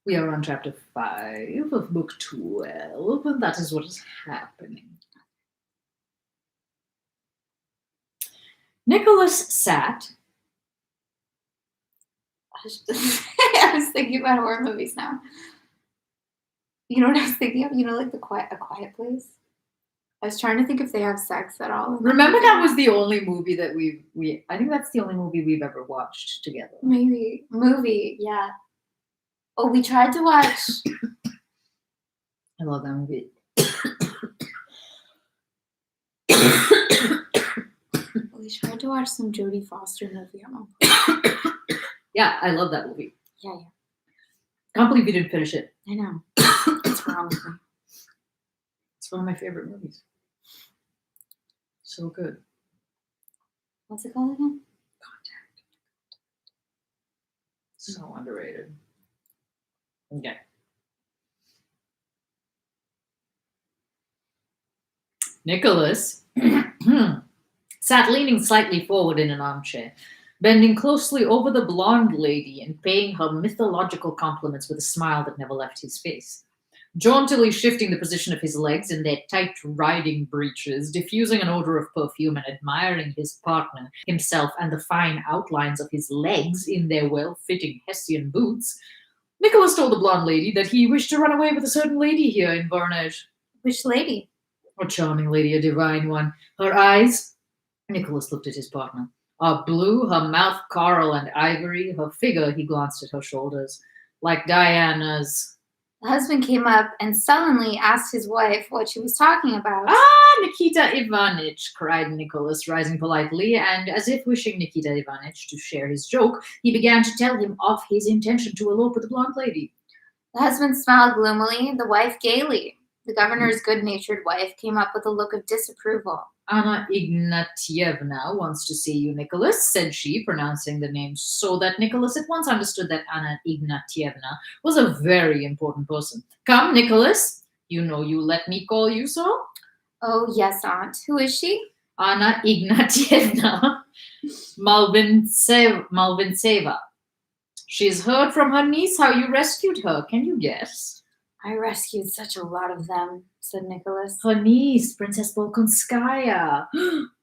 We are on chapter 5 of book 12, and that is what is happening. Nicholas sat.
I was thinking about horror movies now. You know what I was thinking of? You know, like A Quiet Place? I was trying to think if they have sex at all.
Remember that was the only movie that we I think that's the only movie we've ever watched together.
Maybe. Movie, yeah. Oh, we tried to watch.
I love that movie.
We tried to watch some Jodie Foster movie at one point.
Yeah, I love that movie.
Yeah.
Can't believe you didn't finish it.
I know. What's wrong with me?
It's one of my favorite movies. So good.
What's it called again?
Contact. So underrated. Okay. Nicholas sat leaning slightly forward in an armchair, bending closely over the blonde lady and paying her mythological compliments with a smile that never left his face. Jauntily shifting the position of his legs in their tight riding breeches, diffusing an odor of perfume and admiring his partner, himself, and the fine outlines of his legs in their well-fitting Hessian boots, Nicholas told the blonde lady that he wished to run away with a certain lady here in Voronezh.
Which lady?
A charming lady, a divine one. Her eyes, Nicholas looked at his partner, are blue, her mouth coral and ivory, her figure, he glanced at her shoulders, like Diana's.
The husband came up and sullenly asked his wife what she was talking about.
Ah, Nikita Ivanitch, cried Nicholas, rising politely, and as if wishing Nikita Ivanitch to share his joke, he began to tell him of his intention to elope with the blonde lady.
The husband smiled gloomily, the wife gaily. The governor's good-natured wife came up with a look of disapproval.
Anna Ignatievna wants to see you, Nicholas, said she, pronouncing the name so that Nicholas at once understood that Anna Ignatievna was a very important person. Come, Nicholas, you know you let me call you so?
Oh, yes, Aunt. Who is she?
Anna Ignatievna Malvintseva. She's heard from her niece how you rescued her. Can you guess?
I rescued such a lot of them, said Nicholas.
Her niece, Princess Bolkonskaya.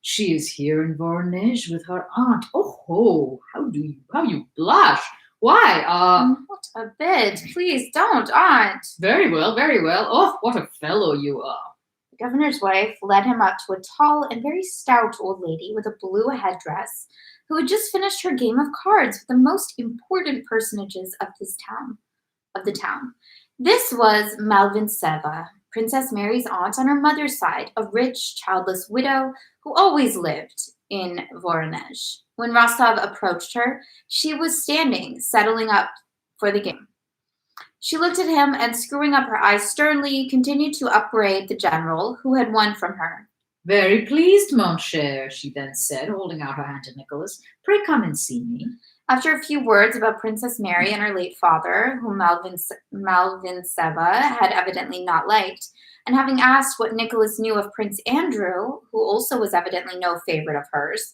She is here in Voronezh with her aunt. Oh ho! How you blush? Why?
Not a bit. Please don't, Aunt.
Very well, very well. Oh, what a fellow you are.
The governor's wife led him up to a tall and very stout old lady with a blue headdress who had just finished her game of cards with the most important personages of the town. This was Malvintseva, Princess Mary's aunt on her mother's side, a rich, childless widow who always lived in Voronezh. When Rostov approached her, she was standing, settling up for the game. She looked at him and, screwing up her eyes sternly, continued to upbraid the general who had won from her.
Very pleased, mon cher, she then said, holding out her hand to Nicholas. Pray come and see me.
After a few words about Princess Mary and her late father, whom Malvintseva had evidently not liked, and having asked what Nicholas knew of Prince Andrew, who also was evidently no favorite of hers,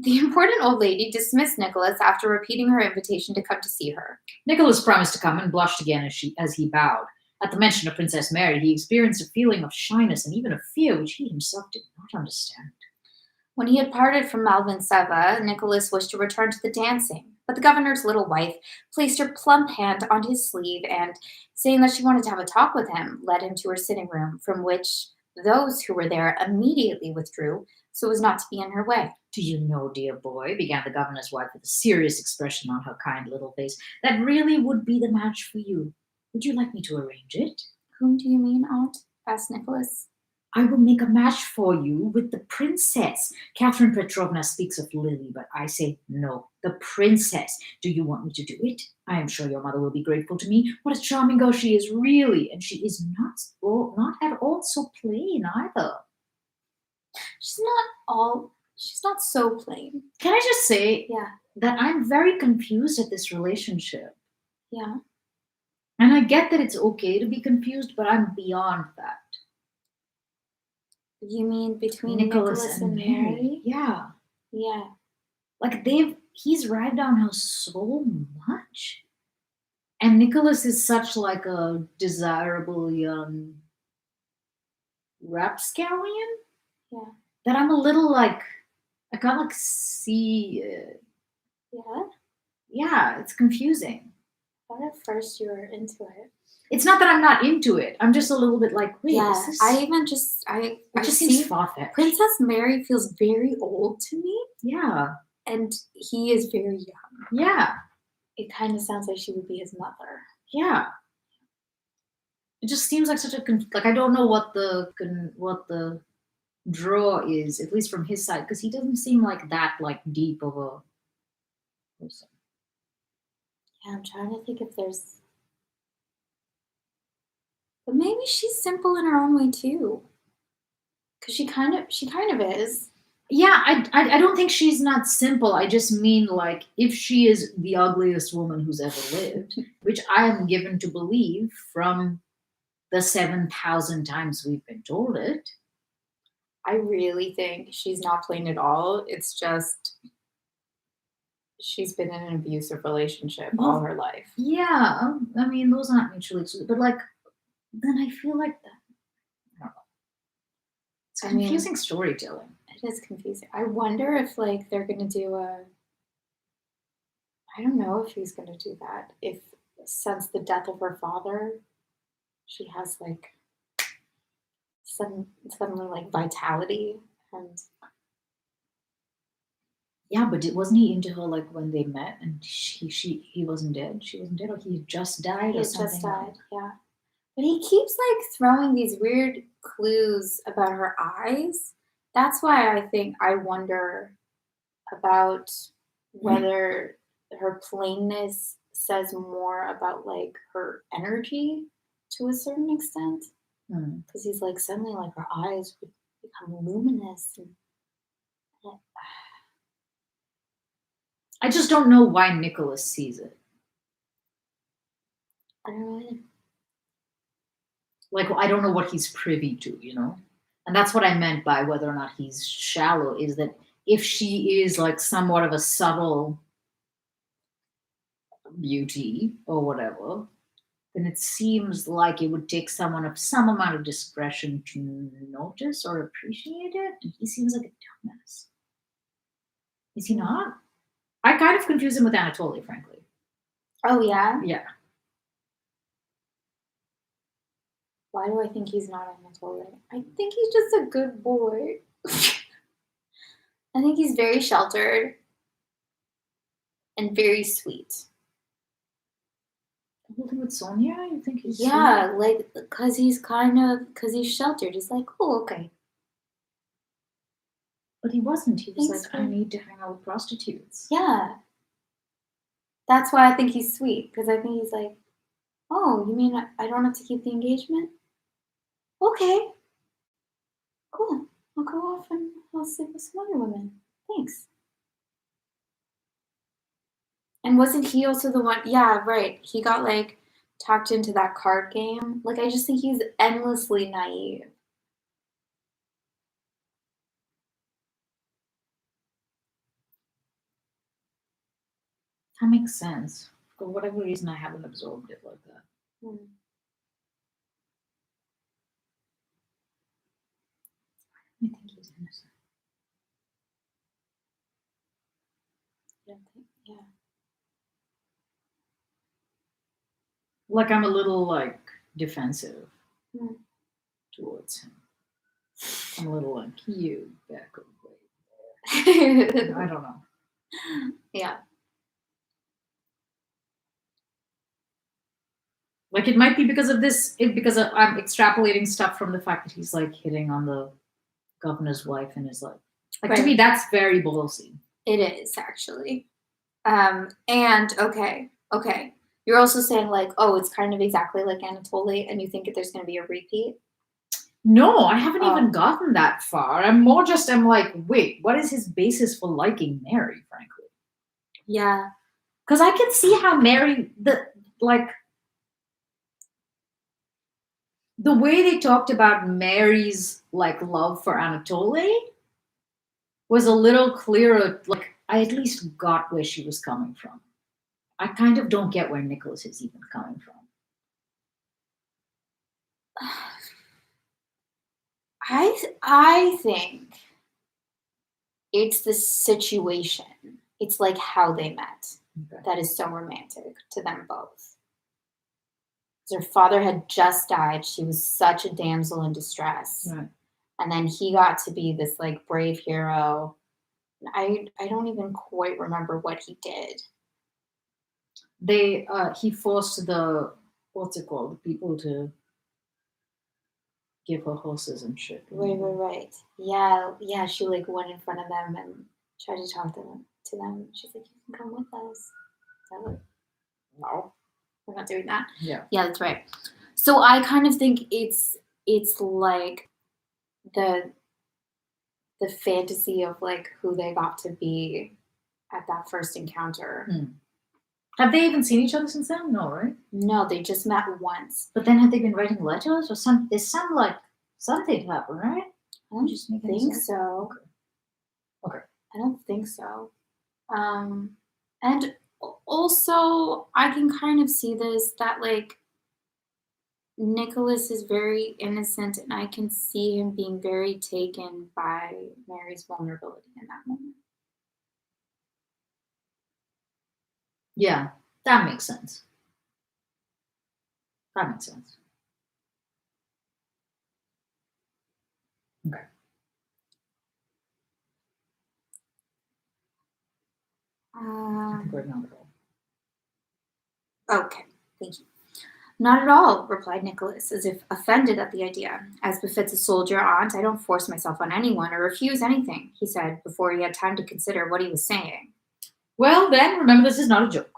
the important old lady dismissed Nicholas after repeating her invitation to come to see her.
Nicholas promised to come and blushed again as he bowed. At the mention of Princess Mary, he experienced a feeling of shyness and even of fear which he himself did not understand.
When he had parted from Malvintseva, Nicholas wished to return to the dancing, but the governor's little wife placed her plump hand on his sleeve and, saying that she wanted to have a talk with him, led him to her sitting room, from which those who were there immediately withdrew so as not to be in her way.
Do you know, dear boy, began the governor's wife with a serious expression on her kind little face, that really would be the match for you. Would you like me to arrange it?
Whom do you mean, Aunt? Asked Nicholas.
I will make a match for you with the princess. Catherine Petrovna speaks of Lily, but I say no, the princess. Do you want me to do it? I am sure your mother will be grateful to me. What a charming girl she is, really, and she is not at all so plain either.
She's not so plain.
Can I just say
Yeah.
that I'm very confused at this relationship.
Yeah.
And I get that it's okay to be confused, but I'm beyond that.
You mean between Nicholas and Mary?
Yeah.
Yeah.
Like he's ragged on her so much. And Nicholas is such like a desirable young rapscallion.
Yeah.
That I'm a little like, I can't like see.
Yeah.
Yeah, it's confusing.
I thought at first you were into it.
It's not that I'm not into it. I'm just a little bit like, wait,
yeah,
is this?
It
just seems far-fetched.
Princess Mary feels very old to me.
Yeah.
And he is very young.
Yeah.
It kind of sounds like she would be his mother.
Yeah. It just seems like such a like I don't know what the draw is, at least from his side, because he doesn't seem like that like deep of a person.
Yeah, I'm trying to think if there's. But maybe she's simple in her own way too. Because she kind of is.
Yeah, I don't think she's not simple. I just mean like if she is the ugliest woman who's ever lived, which I am given to believe from the 7,000 times we've been told it.
I really think she's not plain at all. It's just she's been in an abusive relationship all her life.
Yeah, I mean those aren't mutually exclusive, but like then I feel like that. I don't know. It's confusing storytelling.
It is confusing. I wonder if like they're gonna do I don't know if he's gonna do that. If since the death of her father, she has like suddenly like vitality and
Yeah, but wasn't he into her like when they met and he wasn't dead? She wasn't dead, or he had just died
he
or
had just
something like
died. Yeah. But he keeps like throwing these weird clues about her eyes. That's why I think I wonder about whether her plainness says more about like her energy to a certain extent.
Hmm.
Because he's like, suddenly, like, her eyes would become luminous. And
I just don't know why Nicholas sees it.
I don't know.
Like, I don't know what he's privy to, you know? And that's what I meant by whether or not he's shallow, is that if she is like somewhat of a subtle beauty or whatever, then it seems like it would take someone of some amount of discretion to notice or appreciate it. And he seems like a dumbass. Is he not? I kind of confuse him with Anatoly, frankly.
Oh, yeah?
Yeah.
Why do I think he's not Anatoly? I think he's just a good boy. I think he's very sheltered and very sweet.
Holding with Sonia, you think he's
Yeah, like, because he's sheltered. He's like, oh, okay.
But he wasn't. He was
Thanks
like,
for-
I need to hang out with prostitutes.
Yeah. That's why I think he's sweet, because I think he's like, oh, you mean I don't have to keep the engagement? Okay, cool. I'll go off and I'll sleep with some other women. Thanks. And wasn't he also the one? Yeah, right. He got like talked into that card game. Like, I just think he's endlessly naive.
That makes sense. For whatever reason, I haven't absorbed it like that.
Hmm.
I think he's innocent.
I don't think, yeah.
Like, I'm a little like defensive
Hmm.
towards him. I'm a little like, you back away. I don't know.
Yeah.
Like, it might be because of this, I'm extrapolating stuff from the fact that he's like hitting on the governor's wife and is like to me,
Right.
that's very ballsy.
It is actually. And okay. You're also saying like, oh, it's kind of exactly like Anatoly, and you think that there's going to be a repeat.
No, I haven't
Oh.
even gotten that far. I'm like, wait, what is his basis for liking Mary, frankly?
Yeah.
Because I can see how Mary, the way they talked about Mary's like love for Anatoly was a little clearer. Like, I at least got where she was coming from. I kind of don't get where Nicholas is even coming from.
I think it's the situation. It's like how they met.
Okay.
That is so romantic to them both. Her father had just died. She was such a damsel in distress.
Right.
And then he got to be this like brave hero. I don't even quite remember what he did.
He forced the the people to give her horses and shit.
Right. Yeah. She like went in front of them and tried to talk to them. She's like, "You can come with us." No, we're not doing that.
Yeah.
Yeah, that's right. So I kind of think it's like the fantasy of like who they got to be at that first encounter.
Have they even seen each other since then? No, right?
No, they just met once.
But then have they been writing letters or there's something happened, right?
I don't
Just making
think
this
so.
Okay.
I don't think so. And also I can kind of see this that like Nicholas is very innocent, and I can see him being very taken by Mary's vulnerability in that moment.
Yeah, that makes sense. That makes sense. Okay. I think we're not at all.
Okay, thank you. Not at all, replied Nicholas, as if offended at the idea. As befits a soldier aunt, I don't force myself on anyone or refuse anything, he said, before he had time to consider what he was saying.
Well, then, remember this is not a joke.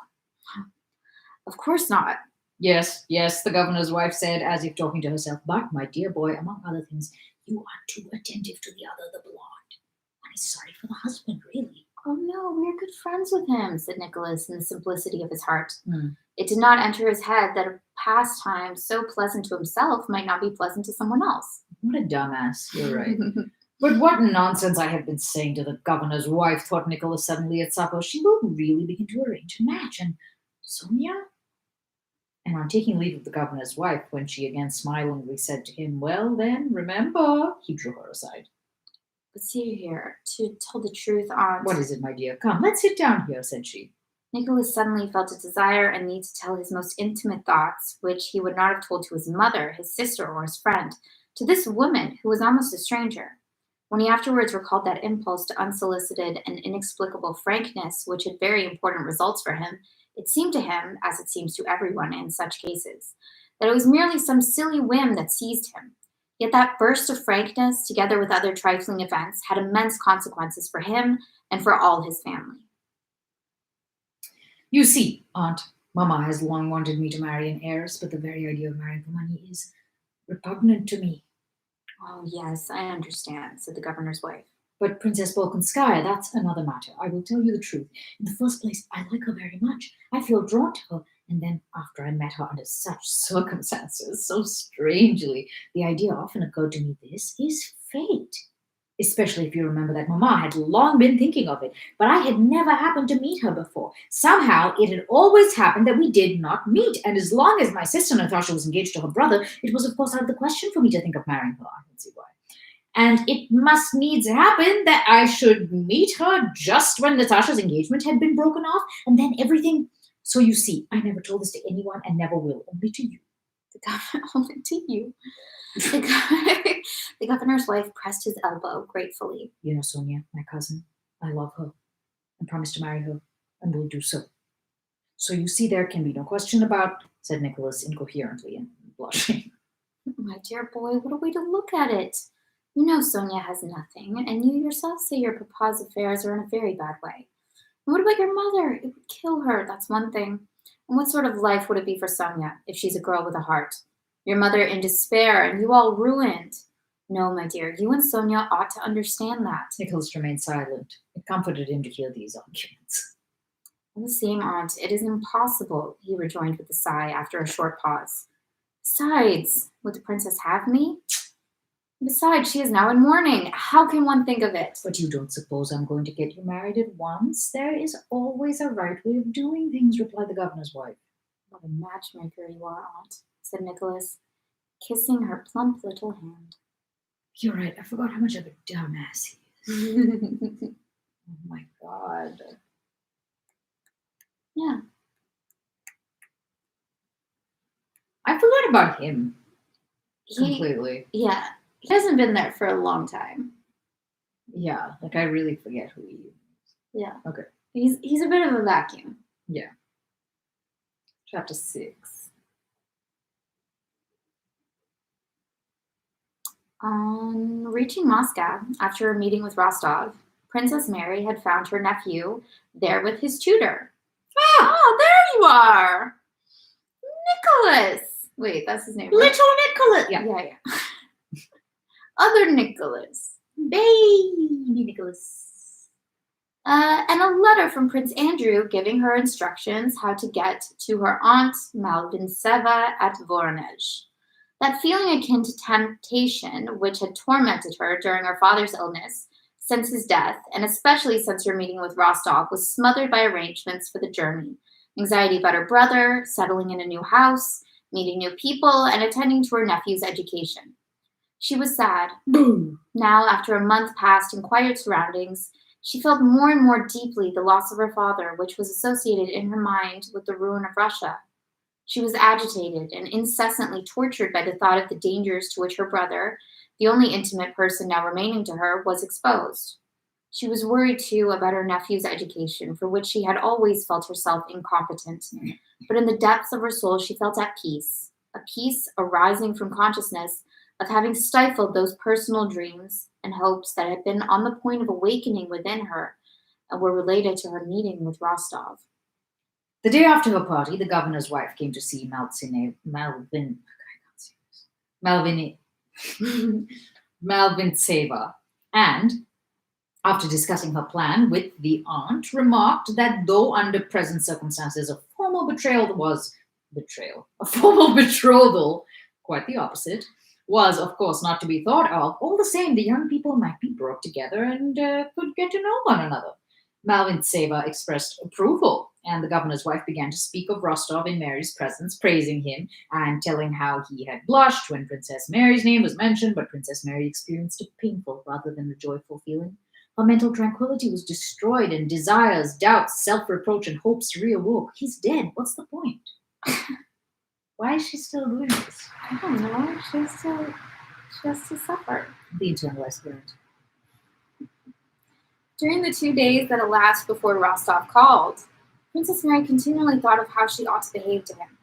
Of course not.
Yes, the governor's wife said, as if talking to herself. But, my dear boy, among other things, you are too attentive to the other, the blonde. I'm sorry for the husband, really.
Oh no, we're good friends with him, said Nicholas in the simplicity of his heart.
Mm.
It did not enter his head that a pastime so pleasant to himself might not be pleasant to someone else.
What a dumbass, you're right. But what nonsense I have been saying to the governor's wife, thought Nicholas suddenly at supper. She will really begin to arrange a match. And Sonia? And on taking leave of the governor's wife, when she again smilingly said to him, well then, remember, he drew her aside.
But see here, to tell the truth, aunt.
What is it, my dear? Come, let's sit down here, said she.
Nicholas suddenly felt a desire and need to tell his most intimate thoughts, which he would not have told to his mother, his sister, or his friend, to this woman who was almost a stranger. When he afterwards recalled that impulse to unsolicited and inexplicable frankness, which had very important results for him, it seemed to him, as it seems to everyone in such cases, that it was merely some silly whim that seized him. Yet that burst of frankness, together with other trifling events, had immense consequences for him and for all his family.
You see, Aunt, Mamma has long wanted me to marry an heiress, but the very idea of marrying for money is repugnant to me.
Oh, yes, I understand, said the governor's wife.
But Princess Bolkonskaya, that's another matter. I will tell you the truth. In the first place, I like her very much. I feel drawn to her. And then, after I met her under such circumstances, so strangely, the idea often occurred to me, this is fate. Especially if you remember that Mamma had long been thinking of it, but I had never happened to meet her before. Somehow, it had always happened that we did not meet, and as long as my sister Natasha was engaged to her brother, it was of course out of the question for me to think of marrying her. I don't see why. And it must needs happen that I should meet her just when Natasha's engagement had been broken off, and then everything. So you see, I never told this to anyone and never will, only to you.
Only to you. The governor's wife pressed his elbow gratefully.
You know, Sonia, my cousin, I love her and promised to marry her and will do so. So you see, there can be no question about, said Nicholas incoherently and blushing.
My dear boy, what a way to look at it. You know Sonia has nothing, and you yourself say your papa's affairs are in a very bad way. And what about your mother? It would kill her, that's one thing. And what sort of life would it be for Sonia if she's a girl with a heart? Your mother in despair, and you all ruined. No, my dear, you and Sonia ought to understand that.
Nicholas remained silent. It comforted him to hear these arguments.
All the same, aunt, it is impossible, he rejoined with a sigh after a short pause. Besides, would the princess have me? Besides, she is now in mourning. How can one think of it?
But you don't suppose I'm going to get you married at once? There is always a right way of doing things, replied the governor's wife.
What a matchmaker you are, aunt, said Nicholas, kissing her plump little hand.
You're right. I forgot how much of a dumbass he is. Oh my God.
Yeah.
I forgot about him
He
completely.
hasn't been there for a long time.
Yeah, like I really forget who he is.
Yeah.
Okay.
He's a bit of a vacuum.
Yeah. Chapter 6.
On reaching Moscow, after a meeting with Rostov, Princess Mary had found her nephew there with his tutor. Oh, there you are! Nicholas! Wait, that's his name. Right?
Little Nicholas! Yeah.
Yeah. Other Nicholas.
Baby Nicholas.
And a letter from Prince Andrew giving her instructions how to get to her aunt Malvintseva at Voronezh. That feeling akin to temptation, which had tormented her during her father's illness, since his death, and especially since her meeting with Rostov, was smothered by arrangements for the journey. Anxiety about her brother, settling in a new house, meeting new people, and attending to her nephew's education. She was sad. Now, after a month passed in quiet surroundings, she felt more and more deeply the loss of her father, which was associated in her mind with the ruin of Russia. She was agitated and incessantly tortured by the thought of the dangers to which her brother, The only intimate person now remaining to her was exposed. She was worried too about her nephew's education, for which she had always felt herself incompetent. But in the depths of her soul, she felt at peace, a peace arising from consciousness of having stifled those personal dreams and hopes that had been on the point of awakening within her and were related to her meeting with Rostov.
The day after her party, the governor's wife came to see Malvintseva, and, after discussing her plan with the aunt, remarked that though under present circumstances a formal betrothal, quite the opposite, was of course not to be thought of, all the same the young people might be brought together and could get to know one another. Malvintseva expressed approval, and the governor's wife began to speak of Rostov in Mary's presence, praising him and telling how he had blushed when Princess Mary's name was mentioned, but Princess Mary experienced a painful rather than a joyful feeling. Her mental tranquility was destroyed, and desires, doubts, self-reproach, and hopes reawoke. He's dead. What's the point? Why is she still doing this?
I don't know. She has to suffer.
The internalized parent.
During the 2 days that elapsed before Rostov called, Princess Mary continually thought of how she ought to behave to him.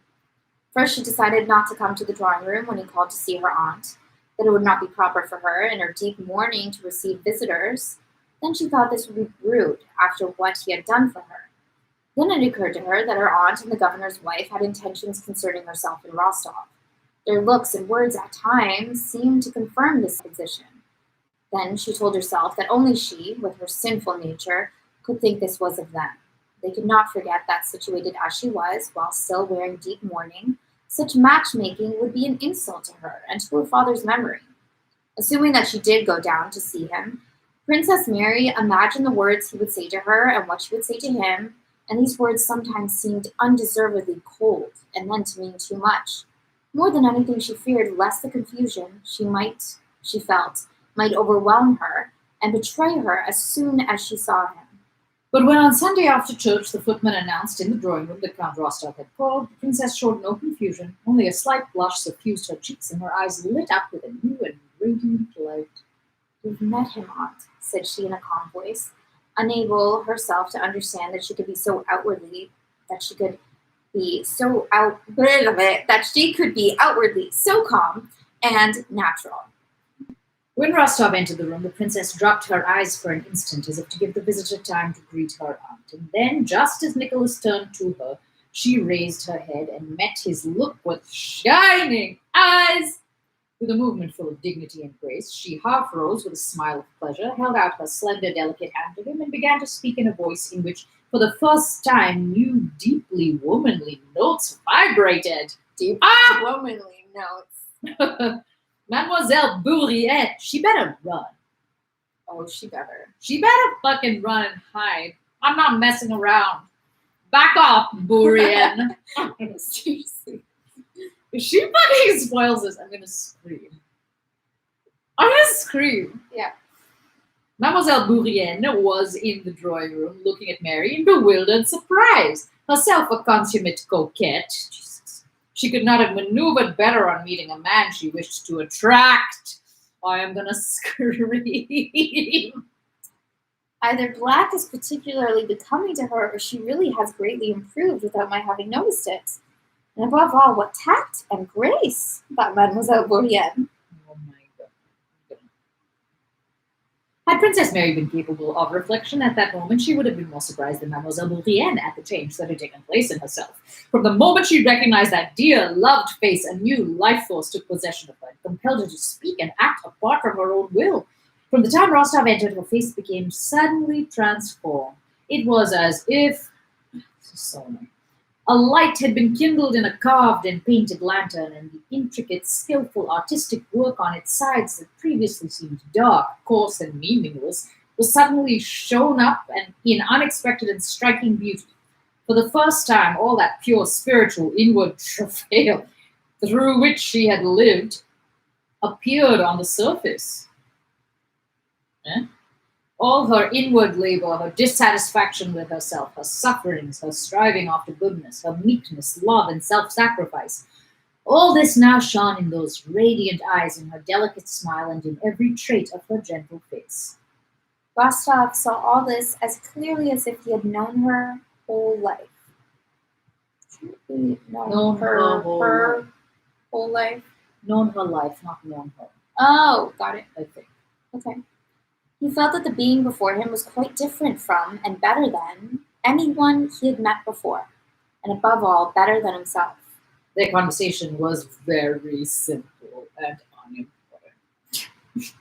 First, she decided not to come to the drawing room when he called to see her aunt, that it would not be proper for her in her deep mourning to receive visitors. Then she thought this would be rude after what he had done for her. Then it occurred to her that her aunt and the governor's wife had intentions concerning herself and Rostov. Their looks and words at times seemed to confirm this position. Then she told herself that only she, with her sinful nature, could think this was of them. They could not forget that, situated as she was, while still wearing deep mourning, such matchmaking would be an insult to her and to her father's memory. Assuming that she did go down to see him, Princess Mary imagined the words he would say to her and what she would say to him, and these words sometimes seemed undeservedly cold and meant to mean too much. More than anything, she feared lest the confusion she felt might overwhelm her and betray her as soon as she saw him.
But when on Sunday after church the footman announced in the drawing room that Count Rostov had called, the princess showed no confusion, only a slight blush suffused her cheeks, and her eyes lit up with a new and radiant light.
"You've met him, aunt," said she in a calm voice, unable herself to understand that she could be outwardly so calm and natural.
When Rostov entered the room, the princess dropped her eyes for an instant as if to give the visitor time to greet her aunt. And then, just as Nicholas turned to her, she raised her head and met his look with shining eyes. With a movement full of dignity and grace, she half rose with a smile of pleasure, held out her slender, delicate hand to him, and began to speak in a voice in which, for the first time, new, deeply womanly notes vibrated.
Womanly notes.
Mademoiselle Bourrienne, she better run.
Oh, she better.
She better fucking run and hide. I'm not messing around. Back off, Bourrienne.
Seriously.
If she fucking spoils this, I'm gonna scream.
Yeah.
Mademoiselle Bourrienne was in the drawing room looking at Mary in bewildered surprise. Herself a consummate coquette. Jesus. She could not have maneuvered better on meeting a man she wished to attract. I am gonna scream.
Either black is particularly becoming to her, or she really has greatly improved without my having noticed it. And above all, what tact and grace, thought Mademoiselle Bourrienne.
Oh my God. Had Princess Mary been capable of reflection at that moment, she would have been more surprised than Mademoiselle Bourrienne at the change that had taken place in herself. From the moment she recognized that dear, loved face, a new life force took possession of her and compelled her to speak and act apart from her own will. From the time Rostov entered, her face became suddenly transformed. It was as if... a light had been kindled in a carved and painted lantern, and the intricate, skillful, artistic work on its sides that previously seemed dark, coarse, and meaningless was suddenly shown up and in unexpected and striking beauty. For the first time, all that pure, spiritual, inward travail through which she had lived appeared on the surface. All her inward labor, her dissatisfaction with herself, her sufferings, her striving after goodness, her meekness, love, and self-sacrifice, All this now shone in those radiant eyes, in her delicate smile, and in every trait of her gentle face.
Rostov saw all this as clearly as if he had known her whole life. Truly known her whole life.
Known her life, not known her,
Oh, got it.
I think.
Okay. He felt that the being before him was quite different from and better than anyone he had met before, and above all, better than himself.
Their conversation was very simple and unimportant.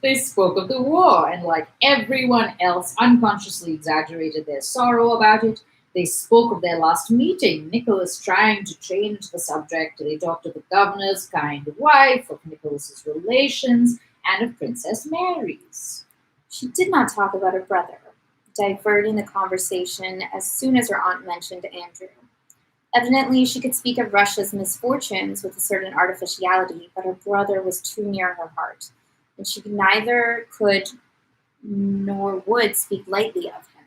They spoke of the war and, like everyone else, unconsciously exaggerated their sorrow about it. They spoke of their last meeting, Nicholas trying to change the subject. They talked of the governor's kind wife, of Nicholas's relations, and of Princess Mary's.
She did not talk about her brother, diverting the conversation as soon as her aunt mentioned Andrew. Evidently, she could speak of Russia's misfortunes with a certain artificiality, but her brother was too near her heart, and she neither could nor would speak lightly of him.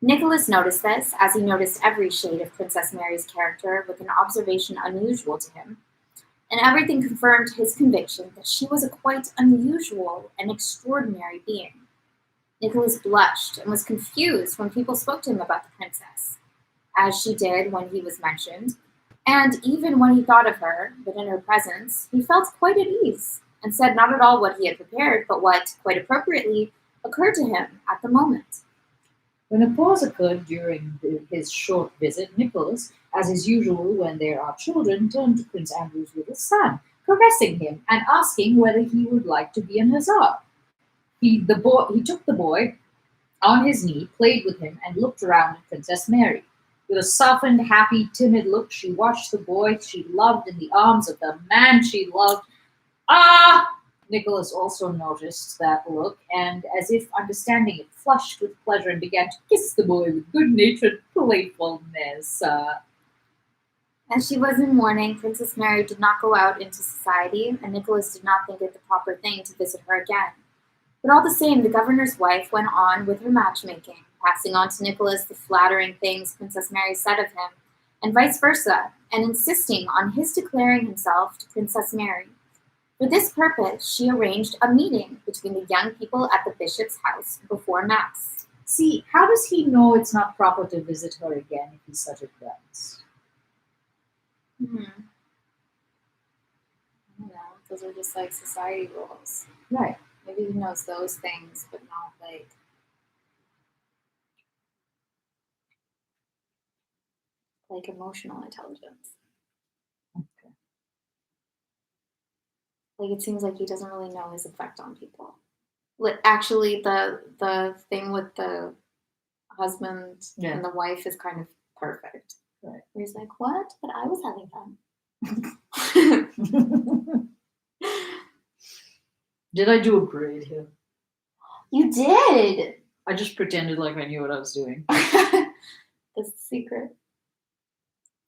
Nicholas noticed this, as he noticed every shade of Princess Mary's character, with an observation unusual to him, and everything confirmed his conviction that she was a quite unusual and extraordinary being. Nicholas blushed and was confused when people spoke to him about the princess, as she did when he was mentioned, and even when he thought of her, but in her presence, he felt quite at ease, and said not at all what he had prepared, but what, quite appropriately, occurred to him at the moment.
When a pause occurred during his short visit, Nicholas, as is usual when there are children, turned to Prince Andrew's little son, caressing him and asking whether he would like to be an hussar. He took the boy on his knee, played with him, and looked around at Princess Mary. With a softened, happy, timid look, she watched the boy she loved in the arms of the man she loved. Ah! Nicholas also noticed that look, and as if understanding it, flushed with pleasure and began to kiss the boy with good-natured playfulness.
As she was in mourning, Princess Mary did not go out into society, and Nicholas did not think it the proper thing to visit her again. But all the same, the governor's wife went on with her matchmaking, passing on to Nicholas the flattering things Princess Mary said of him, and vice versa, and insisting on his declaring himself to Princess Mary. For this purpose, she arranged a meeting between the young people at the bishop's house before Mass.
See, how does he know it's not proper to visit her again if he's such a dunce?
I don't know. Those are just like society rules.
Right.
Maybe he knows those things, but not like emotional intelligence.
Okay.
Like it seems like he doesn't really know his effect on people. Like actually, the thing with the husband and the wife is kind of perfect.
Right.
Where he's like, "What? But I was having fun."
Did I do a grade here?
You did.
I just pretended like I knew what I was doing.
That's the secret.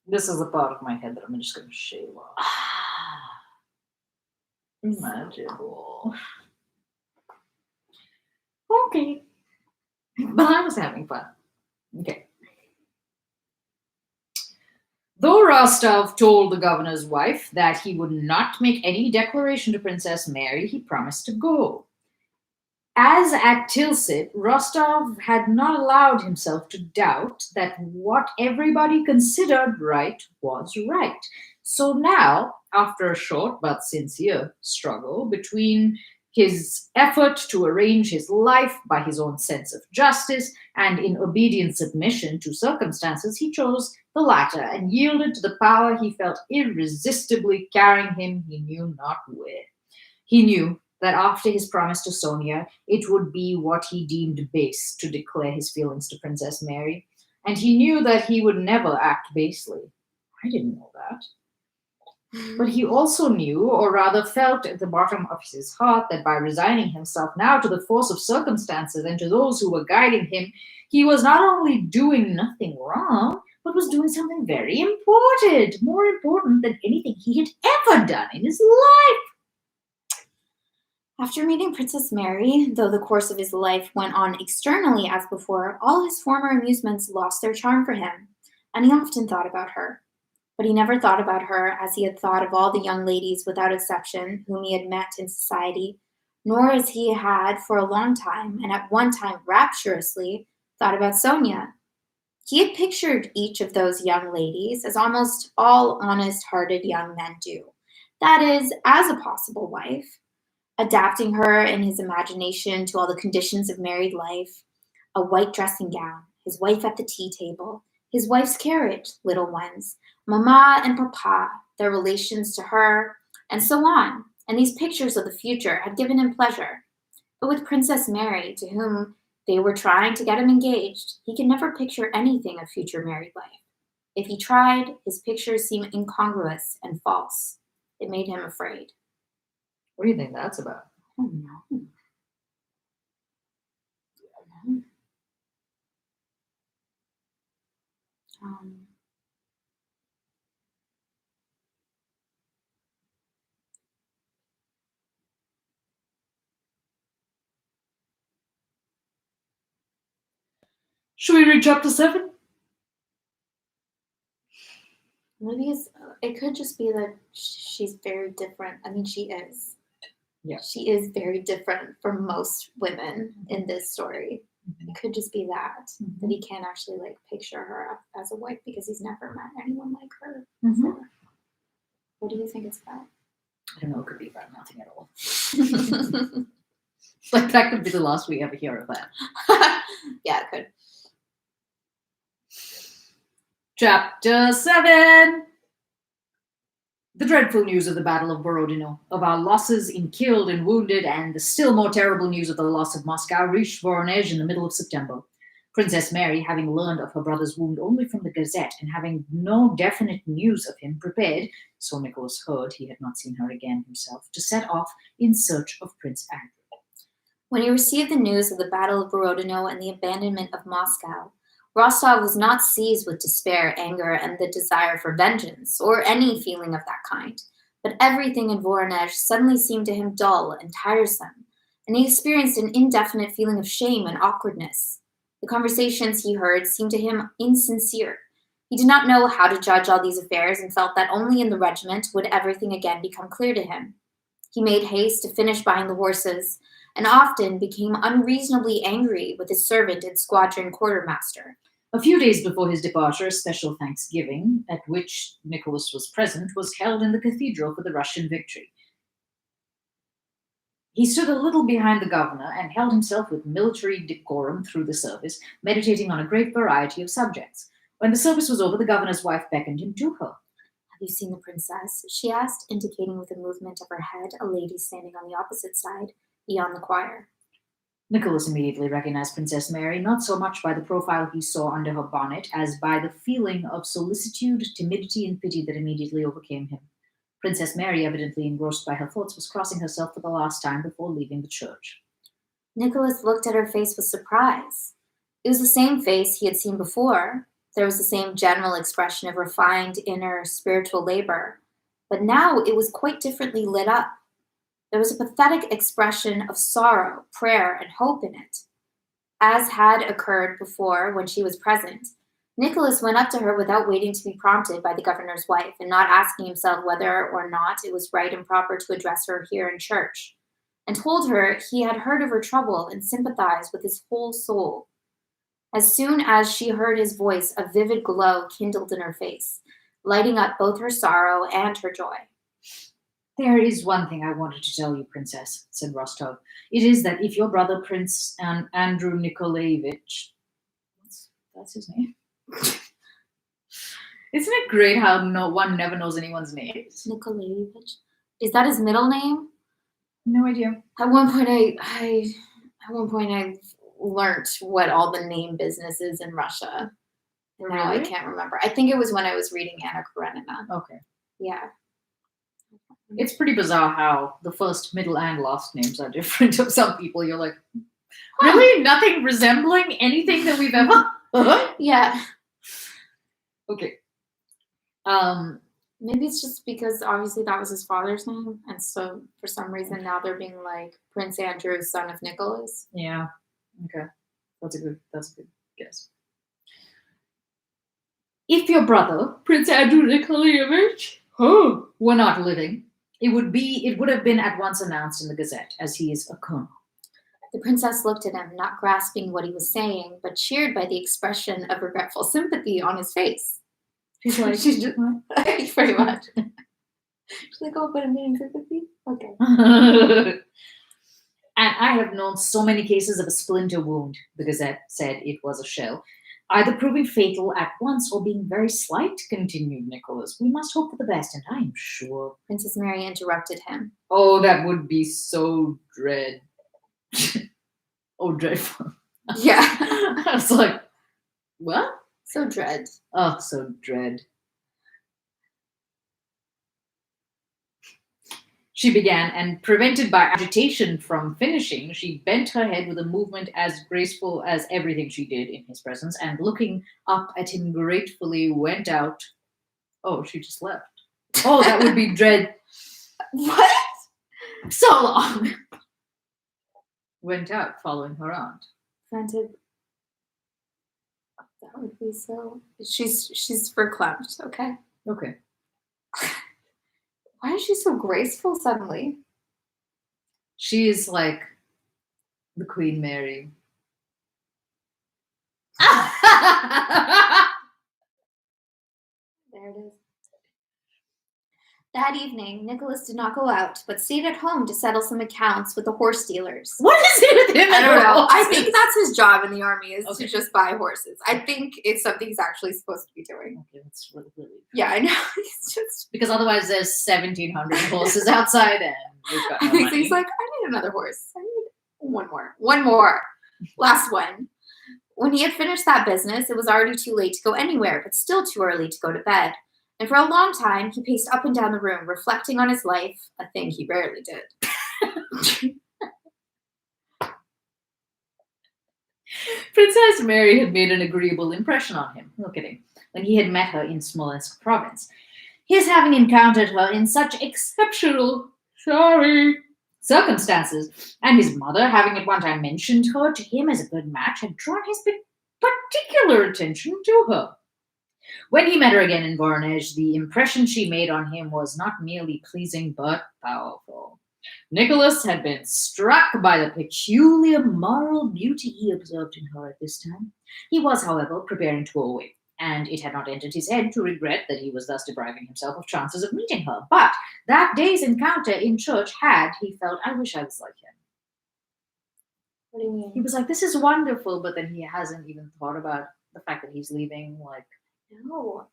This is a part of my head that I'm just going to shave off. Magical. Okay. But I was having fun. Okay. Though Rostov told the governor's wife that he would not make any declaration to Princess Mary, he promised to go. As at Tilsit, Rostov had not allowed himself to doubt that what everybody considered right was right. So now, after a short but sincere struggle between his effort to arrange his life by his own sense of justice and in obedient submission to circumstances, he chose the latter and yielded to the power he felt irresistibly carrying him he knew not where. He knew that after his promise to Sonia, it would be what he deemed base to declare his feelings to Princess Mary, and he knew that he would never act basely. I didn't know that. But he also knew, or rather felt at the bottom of his heart, that by resigning himself now to the force of circumstances and to those who were guiding him, he was not only doing nothing wrong, but was doing something very important, more important than anything he had ever done in his life.
After meeting Princess Mary, though the course of his life went on externally as before, all his former amusements lost their charm for him, and he often thought about her. But he never thought about her as he had thought of all the young ladies without exception whom he had met in society, nor as he had for a long time, and at one time rapturously, thought about Sonia. He had pictured each of those young ladies as almost all honest hearted young men do, that is, as a possible wife, adapting her in his imagination to all the conditions of married life: a white dressing gown, his wife at the tea table, his wife's carriage, little ones, mamma and papa, their relations to her, and so on. And these pictures of the future had given him pleasure. But with Princess Mary, to whom they were trying to get him engaged, he could never picture anything of future married life. If he tried, his pictures seemed incongruous and false. It made him afraid.
What do you think that's about?
I don't know. Um,
Should we read chapter 7?
Maybe it could just be that she's very different. I mean, she is.
Yeah.
She is very different from most women in this story. It could just be that he can't actually like picture her as a wife because he's never met anyone like her before. What do you think it's about?
I don't know. It could be about nothing at all. Like that could be the last we ever hear of that.
Yeah, it could.
Chapter 7. The dreadful news of the Battle of Borodino, of our losses in killed and wounded, and the still more terrible news of the loss of Moscow reached Voronezh in the middle of September. Princess Mary, having learned of her brother's wound only from the Gazette and having no definite news of him, prepared, so Nicholas heard, he had not seen her again himself, to set off in search of Prince Andrew.
When he received the news of the Battle of Borodino and the abandonment of Moscow, Rostov was not seized with despair, anger, and the desire for vengeance, or any feeling of that kind, but everything in Voronezh suddenly seemed to him dull and tiresome, and he experienced an indefinite feeling of shame and awkwardness. The conversations he heard seemed to him insincere. He did not know how to judge all these affairs and felt that only in the regiment would everything again become clear to him. He made haste to finish buying the horses, and often became unreasonably angry with his servant and squadron quartermaster.
A few days before his departure, a special Thanksgiving, at which Nicholas was present, was held in the cathedral for the Russian victory. He stood a little behind the governor and held himself with military decorum through the service, meditating on a great variety of subjects. When the service was over, the governor's wife beckoned him to her.
"Have you seen the princess?" she asked, indicating with a movement of her head a lady standing on the opposite side, beyond the choir.
Nicholas immediately recognized Princess Mary, not so much by the profile he saw under her bonnet as by the feeling of solicitude, timidity, and pity that immediately overcame him. Princess Mary, evidently engrossed by her thoughts, was crossing herself for the last time before leaving the church.
Nicholas looked at her face with surprise. It was the same face he had seen before. There was the same general expression of refined inner spiritual labor, but now it was quite differently lit up. There was a pathetic expression of sorrow, prayer, and hope in it. As had occurred before when she was present, Nicholas went up to her without waiting to be prompted by the governor's wife, and not asking himself whether or not it was right and proper to address her here in church, and told her he had heard of her trouble and sympathized with his whole soul. As soon as she heard his voice, a vivid glow kindled in her face, lighting up both her sorrow and her joy.
"There is one thing I wanted to tell you, Princess," said Rostov. "It is that if your brother, Prince Andrew Nikolaevich," that's his name. Isn't it great how one never knows anyone's names?
Nikolaevich? Is that his middle name?
No idea.
At one point, I learned what all the name business is in Russia. And now I
Really?
can't remember. I think it was when I was reading Anna Karenina.
Okay.
Yeah.
It's pretty bizarre how the first, middle, and last names are different of some people. You're like, really? Nothing resembling anything that we've ever heard?
Yeah.
Okay.
Maybe it's just because obviously that was his father's name, and so for some reason now they're being like Prince Andrew, son of Nicholas.
Yeah. Okay. That's a good guess. If your brother, Prince Andrew Nikolaevich, were not living, it would have been at once announced in the Gazette, as he is a colonel.
The princess looked at him, not grasping what he was saying, but cheered by the expression of regretful sympathy on his face.
She's like,
She's just very much. She's like, oh, but I'm getting sympathy? Okay.
And I have known so many cases of a splinter wound, the Gazette said it was a shell, either proving fatal at once or being very slight, continued Nicholas. We must hope for the best, and I am sure.
Princess Mary interrupted him.
Oh, that would be so dread. Oh, dreadful.
Yeah.
I was like, what?
So dread.
Oh, so dread. She began, and prevented by agitation from finishing, she bent her head with a movement as graceful as everything she did in his presence, and looking up at him gratefully went out. Oh, she just left. Oh, that would be dread.
What?
So long. Went out following her aunt.
Granted, that would be so. She's verklempt, okay?
Okay.
Why is she so graceful suddenly?
She is like the Queen Mary.
There it is. That evening, Nicholas did not go out, but stayed at home to settle some accounts with the horse dealers.
What is it with him?
I don't know. I
horses?
think that's his job in the army is
Okay.
to just buy horses. I think it's something he's actually supposed to be doing.
Okay, that's really
Yeah, I know. He's just.
because otherwise there's 1,700 horses outside and we've got
I
no
think
money.
he's like, I need another horse. I need one more. One more. Last one. When he had finished that business, it was already too late to go anywhere, but still too early to go to bed. And for a long time, he paced up and down the room, reflecting on his life, a thing he rarely did.
Princess Mary had made an agreeable impression on him. No kidding. When he had met her in Smolensk province. His having encountered her in such exceptional, circumstances, and his mother having at one time mentioned her to him as a good match, had drawn his particular attention to her. When he met her again in Voronezh, the impression she made on him was not merely pleasing but powerful. Nicholas had been struck by the peculiar moral beauty he observed in her at this time. He was, however, preparing to go away, and it had not entered his head to regret that he was thus depriving himself of chances of meeting her. But that day's encounter in church had, he felt, I wish I was like him.
What do you mean?
He was like, this is wonderful, but then he hasn't even thought about the fact that he's leaving, like,
No.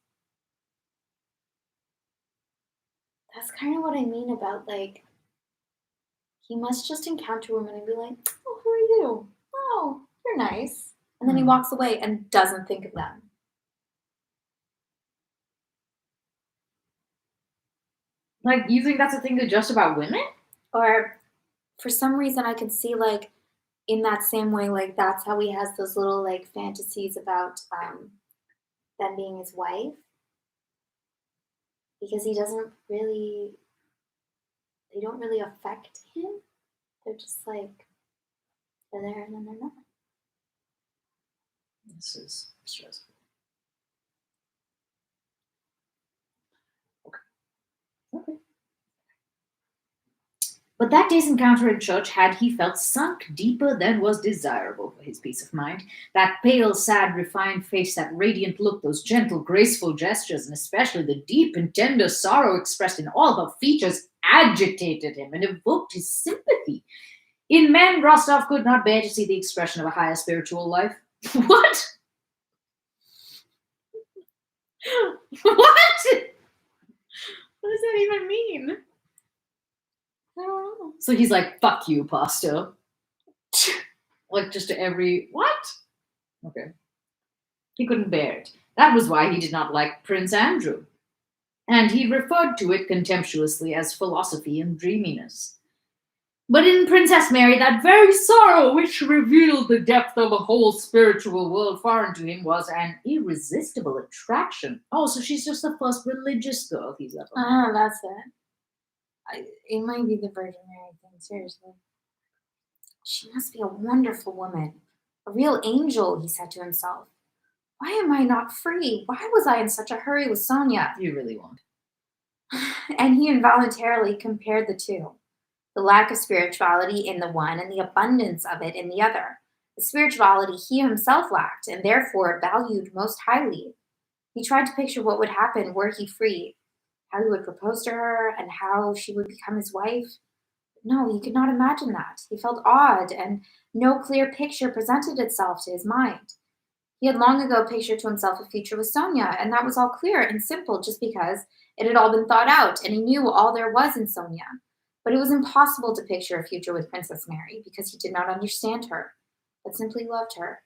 That's kind of what I mean about, like, he must just encounter women and be like, oh, who are you? Oh, you're nice. And then he
Mhm.
walks away and doesn't think of them.
like, you think that's a thing that's just about women?
Or for some reason, I could see, like, in that same way, like, that's how he has those little, like, fantasies about them being his wife. Because he doesn't really, they don't really affect him. They're just like, they're there and then they're not.
This is stressful. Okay. But that day's encounter in church had, he felt, sunk deeper than was desirable for his peace of mind. That pale, sad, refined face, that radiant look, those gentle, graceful gestures, and especially the deep and tender sorrow expressed in all her features, agitated him and evoked his sympathy. In men, Rostov could not bear to see the expression of a higher spiritual life. What? What? What does that even mean?
I don't know.
So he's like, fuck you, pastor. Like, just to every. What? Okay. He couldn't bear it. That was why he did not like Prince Andrew. And he referred to it contemptuously as philosophy and dreaminess. But in Princess Mary, that very sorrow which revealed the depth of a whole spiritual world foreign to him was an irresistible attraction. Oh, so she's just the first religious girl he's ever met.
Ah, that's it. It might be the Virgin Mary thing, seriously. She must be a wonderful woman. A real angel, he said to himself. Why am I not free? Why was I in such a hurry with Sonia?
You really won't.
And he involuntarily compared the two, the lack of spirituality in the one and the abundance of it in the other. The spirituality he himself lacked and therefore valued most highly. He tried to picture what would happen were he free, how he would propose to her, and how she would become his wife. No, he could not imagine that. He felt awed, and no clear picture presented itself to his mind. He had long ago pictured to himself a future with Sonia, and that was all clear and simple just because it had all been thought out, and he knew all there was in Sonia. But it was impossible to picture a future with Princess Mary because he did not understand her, but simply loved her.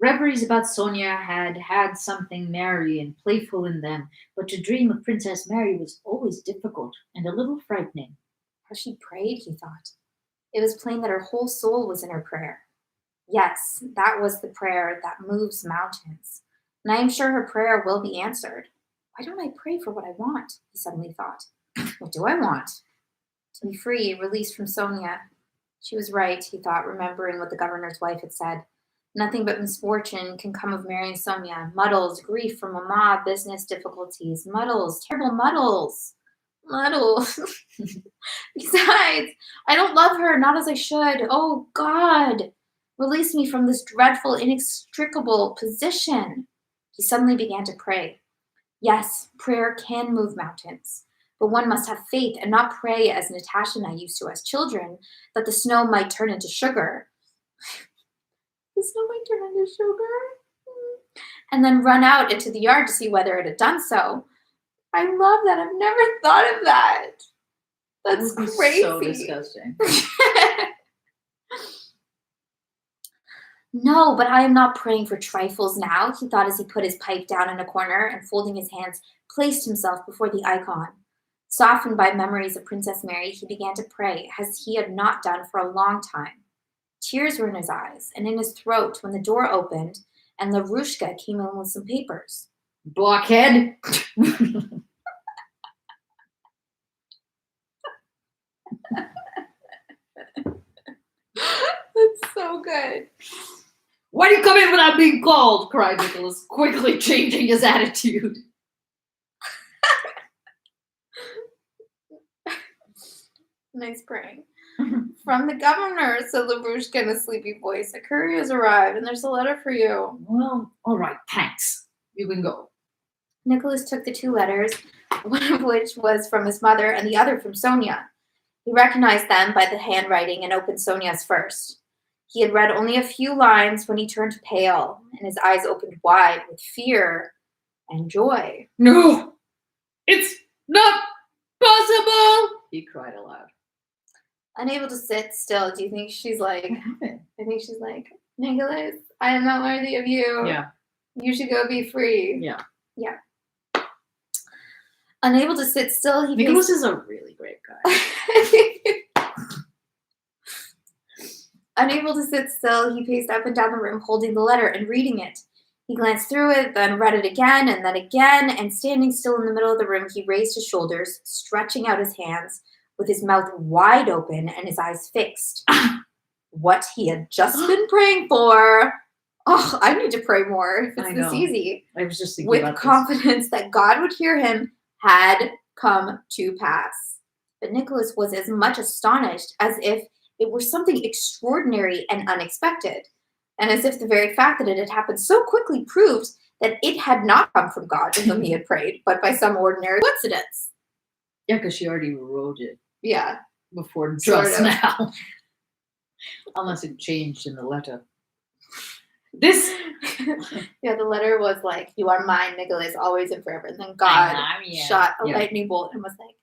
Reveries about Sonia had something merry and playful in them, but to dream of Princess Mary was always difficult and a little frightening.
How she prayed, he thought. It was plain that her whole soul was in her prayer. Yes, that was the prayer that moves mountains. And I am sure her prayer will be answered. Why don't I pray for what I want? He suddenly thought. What do I want? To be free, released from Sonia. She was right, he thought, remembering what the governor's wife had said. Nothing but misfortune can come of marrying Sonia. Muddles, grief from mamma, business difficulties, muddles, terrible muddles. Muddles. Besides, I don't love her, not as I should. Oh, God. Release me from this dreadful, inextricable position. He suddenly began to pray. Yes, prayer can move mountains, but one must have faith and not pray as Natasha and I used to as children, that the snow might turn into sugar. The snow might turn into sugar? And then run out into the yard to see whether it had done so. I love that. I've never thought of that. That's crazy.
So disgusting.
No, but I am not praying for trifles now, he thought as he put his pipe down in a corner and, folding his hands, placed himself before the icon. Softened by memories of Princess Mary, he began to pray, as he had not done for a long time. Tears were in his eyes and in his throat when the door opened and Lavrusha came in with some papers.
Blockhead!
That's so good.
Why do you come in without being called? Cried Nicholas, quickly changing his attitude.
Nice praying. From the governor, said Lavrusha in a sleepy voice. A courier has arrived, and there's a letter for you.
Well, all right, thanks. You can go.
Nicholas took the two letters, one of which was from his mother and the other from Sonia. He recognized them by the handwriting and opened Sonia's first. He had read only a few lines when he turned pale, and his eyes opened wide with fear and joy.
No! It's not possible! He cried aloud.
Unable to sit still, do you think she's like,
What happened?
I think she's like, Nicholas, I am not worthy of you.
Yeah.
You should go be free.
Yeah.
Yeah. Unable to sit still, he
Nicholas is a really great guy.
Unable to sit still, he paced up and down the room holding the letter and reading it. He glanced through it, then read it again, and standing still in the middle of the room, he raised his shoulders, stretching out his hands, with his mouth wide open and his eyes fixed. What he had just been praying for. Oh, I need to pray more if it's this easy.
I was just thinking
with
about
confidence that God would hear him had come to pass. But Nicholas was as much astonished as if it were something extraordinary and unexpected, and as if the very fact that it had happened so quickly proved that it had not come from God to whom he had prayed, but by some ordinary coincidence.
Yeah, because she already wrote it.
Yeah.
Before
Sort
just
of.
now. Unless it changed in the letter. This.
Yeah, the letter was like, you are mine, Nicholas, always and forever. And then God shot a lightning bolt and was like,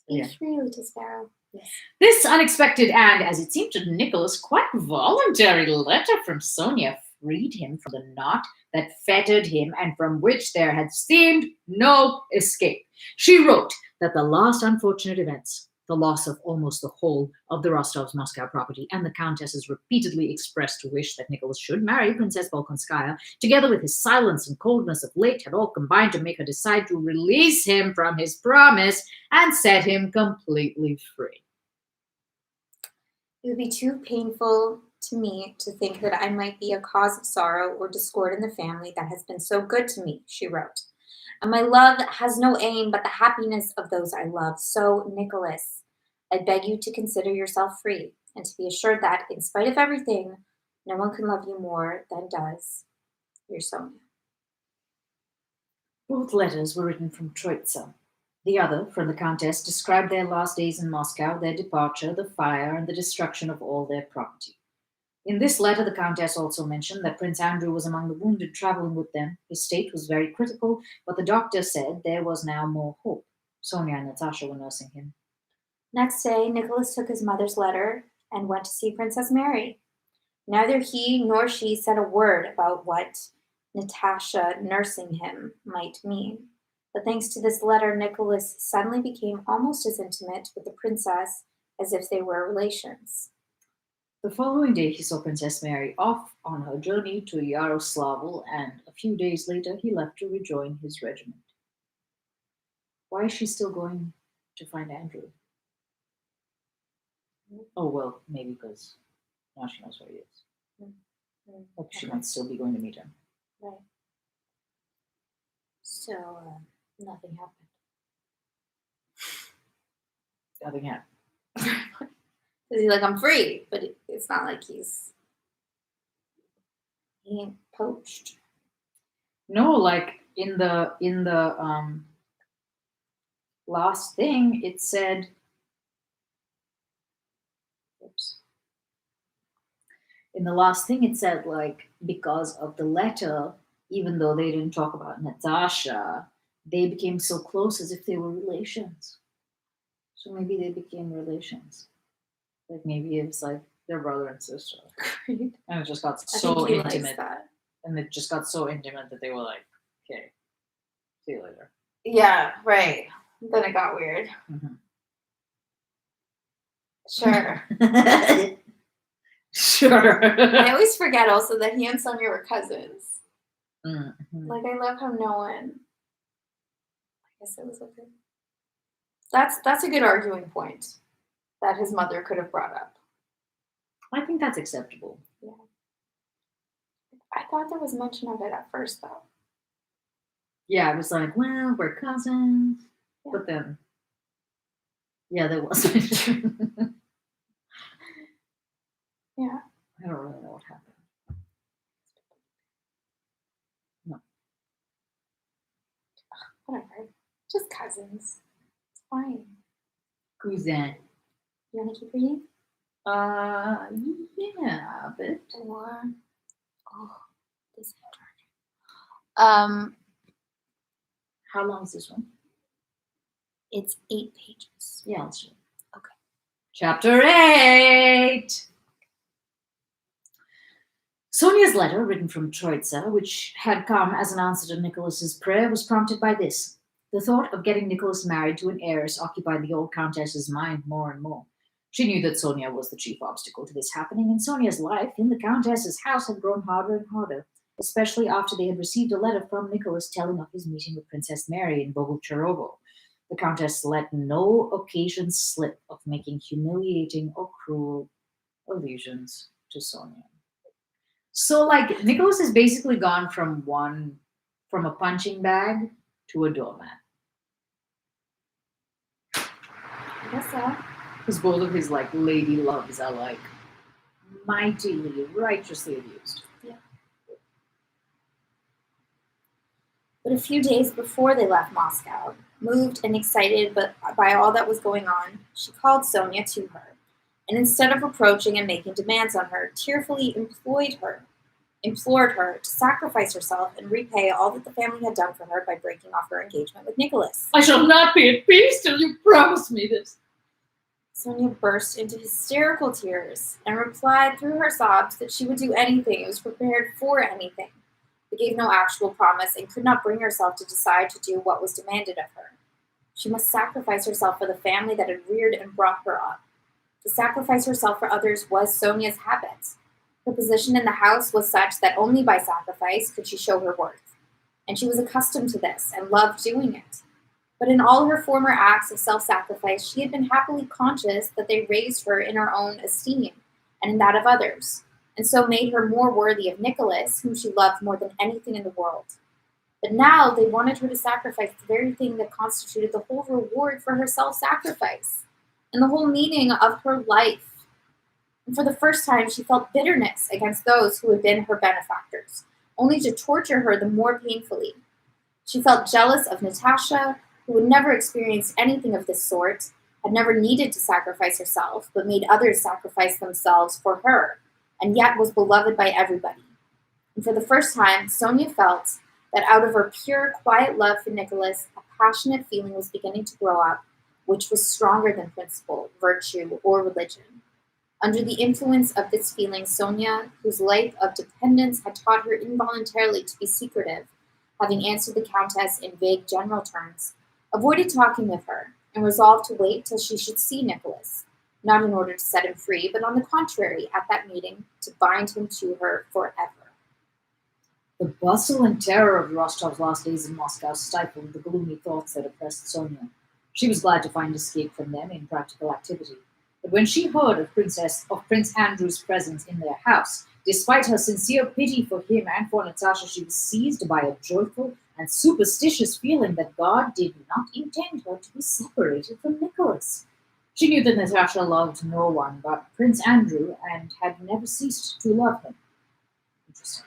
be free, little sparrow. Yes.
This unexpected and, as it seemed to Nicholas, quite voluntary letter from Sonia freed him from the knot that fettered him and from which there had seemed no escape. She wrote that the last unfortunate events, the loss of almost the whole of the Rostovs' Moscow property, and the Countess's repeatedly expressed wish that Nicholas should marry Princess Bolkonskaya, together with his silence and coldness of late, had all combined to make her decide to release him from his promise and set him completely free.
It would be too painful to me to think that I might be a cause of sorrow or discord in the family that has been so good to me, she wrote. And my love has no aim but the happiness of those I love. So, Nicholas, I beg you to consider yourself free and to be assured that, in spite of everything, no one can love you more than does your Sonia.
Both letters were written from Troitsa. The other, from the Countess, described their last days in Moscow, their departure, the fire, and the destruction of all their property. In this letter, the Countess also mentioned that Prince Andrew was among the wounded traveling with them. His state was very critical, but the doctor said there was now more hope. Sonia and Natasha were nursing him.
Next day, Nicholas took his mother's letter and went to see Princess Mary. Neither he nor she said a word about what Natasha nursing him might mean. But thanks to this letter, Nicholas suddenly became almost as intimate with the princess as if they were relations.
The following day, he saw Princess Mary off on her journey to Yaroslavl, and a few days later, he left to rejoin his regiment. Why is she still going to find Andrew? Oh, well, maybe because now she knows where he is. Like she might still be going to meet him.
Right. So, nothing happened.
Nothing happened.
Because he's like, I'm free, but it's not like he ain't poached.
No, like in the last thing, it said. Oops. In the last thing, it said like because of the letter, even though they didn't talk about Natasha, they became so close as if they were relations. So maybe they became relations. Like maybe it was like their brother and sister.
Great.
And it just got
I
so
think he likes
intimate.
that.
And it just got so intimate that they were like, okay, see you later.
Yeah, right. Then it got weird.
Mhm.
Sure.
Sure.
I always forget also that he and Sonia were cousins.
Mhm.
Like, I love how no one. I guess it was okay. That's a good arguing point that his mother could have brought up.
I think that's acceptable.
Yeah. I thought there was mention of it at first, though.
Yeah, it was like, well, we're cousins.
Yeah.
But then, yeah, there was.
Yeah.
I don't really know what happened. No.
Whatever. Just cousins. It's fine.
Cousin.
You want to keep reading?
Yeah, a bit.
Or this
How long is this one?
it's 8 pages.
Yeah, let's do it.
Okay.
Chapter 8. Sonia's letter, written from Troitsa, which had come as an answer to Nicholas's prayer, was prompted by this. The thought of getting Nicholas married to an heiress occupied the old countess's mind more and more. She knew that Sonia was the chief obstacle to this happening, and Sonia's life in the countess's house had grown harder and harder, especially after they had received a letter from Nicholas telling of his meeting with Princess Mary in Bogucharovo. The countess let no occasion slip of making humiliating or cruel allusions to Sonia. So, like, Nicholas has basically gone from a punching bag to a doormat.
I guess so.
Because both of his, like, lady loves are, like, mightily, righteously abused.
Yeah. But a few days before they left Moscow, moved and excited by all that was going on, she called Sonia to her, and instead of approaching and making demands on her, tearfully implored her to sacrifice herself and repay all that the family had done for her by breaking off her engagement with Nicholas.
I shall not be at peace till you promise me this.
Sonia burst into hysterical tears and replied through her sobs that she would do anything and was prepared for anything, but gave no actual promise and could not bring herself to decide to do what was demanded of her. She must sacrifice herself for the family that had reared and brought her up. To sacrifice herself for others was Sonia's habit. Her position in the house was such that only by sacrifice could she show her worth, and she was accustomed to this and loved doing it. But in all her former acts of self-sacrifice, she had been happily conscious that they raised her in her own esteem and in that of others. and so made her more worthy of Nicholas, whom she loved more than anything in the world. But now they wanted her to sacrifice the very thing that constituted the whole reward for her self-sacrifice and the whole meaning of her life. And for the first time, she felt bitterness against those who had been her benefactors, only to torture her the more painfully. She felt jealous of Natasha, who had never experienced anything of this sort, had never needed to sacrifice herself, but made others sacrifice themselves for her, and yet was beloved by everybody. And for the first time, Sonia felt that out of her pure, quiet love for Nicholas, a passionate feeling was beginning to grow up, which was stronger than principle, virtue, or religion. Under the influence of this feeling, Sonia, whose life of dependence had taught her involuntarily to be secretive, having answered the Countess in vague general terms, avoided talking with her, and resolved to wait till she should see Nicholas, not in order to set him free, but on the contrary, at that meeting, to bind him to her forever.
The bustle and terror of Rostov's last days in Moscow stifled the gloomy thoughts that oppressed Sonia. She was glad to find escape from them in practical activity. But when she heard of Prince Andrew's presence in their house, despite her sincere pity for him and for Natasha, she was seized by a joyful and superstitious feeling that God did not intend her to be separated from Nicholas. She knew that Natasha loved no one but Prince Andrew and had never ceased to love him. Interesting.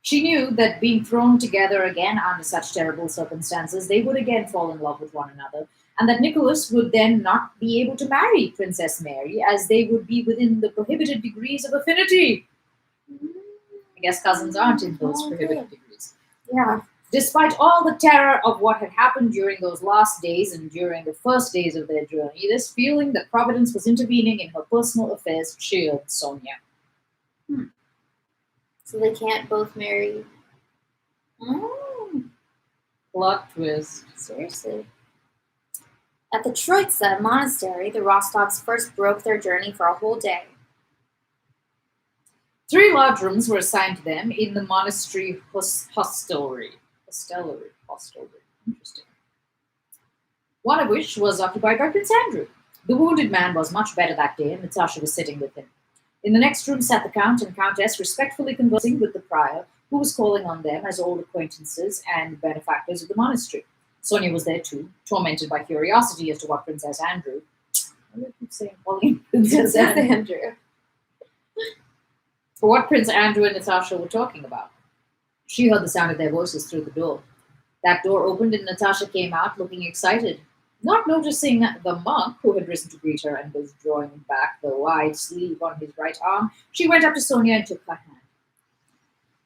She knew that being thrown together again under such terrible circumstances, they would again fall in love with one another, and that Nicholas would then not be able to marry Princess Mary, as they would be within the prohibited degrees of affinity. I guess cousins aren't in those prohibited degrees.
Yeah.
Despite all the terror of what had happened during those last days and during the first days of their journey, this feeling that Providence was intervening in her personal affairs cheered Sonia.
So they can't both marry. Oh,
Plot twist.
seriously. At the Troitsa monastery, the Rostovs first broke their journey for a whole day.
3 large rooms were assigned to them in the monastery hostelry. Interesting. One of which was occupied by Prince Andrew. The wounded man was much better that day, and Natasha was sitting with him. In the next room sat the Count and Countess, respectfully conversing with the prior, who was calling on them as old acquaintances and benefactors of the monastery. Sonia was there too, tormented by curiosity as to what Princess Andrew. I keep saying calling Princess Andrew. For what Prince Andrew and Natasha were talking about. She heard the sound of their voices through the door. That door opened and Natasha came out looking excited. Not noticing the monk who had risen to greet her and was drawing back the wide sleeve on his right arm, she went up to Sonia and took her hand.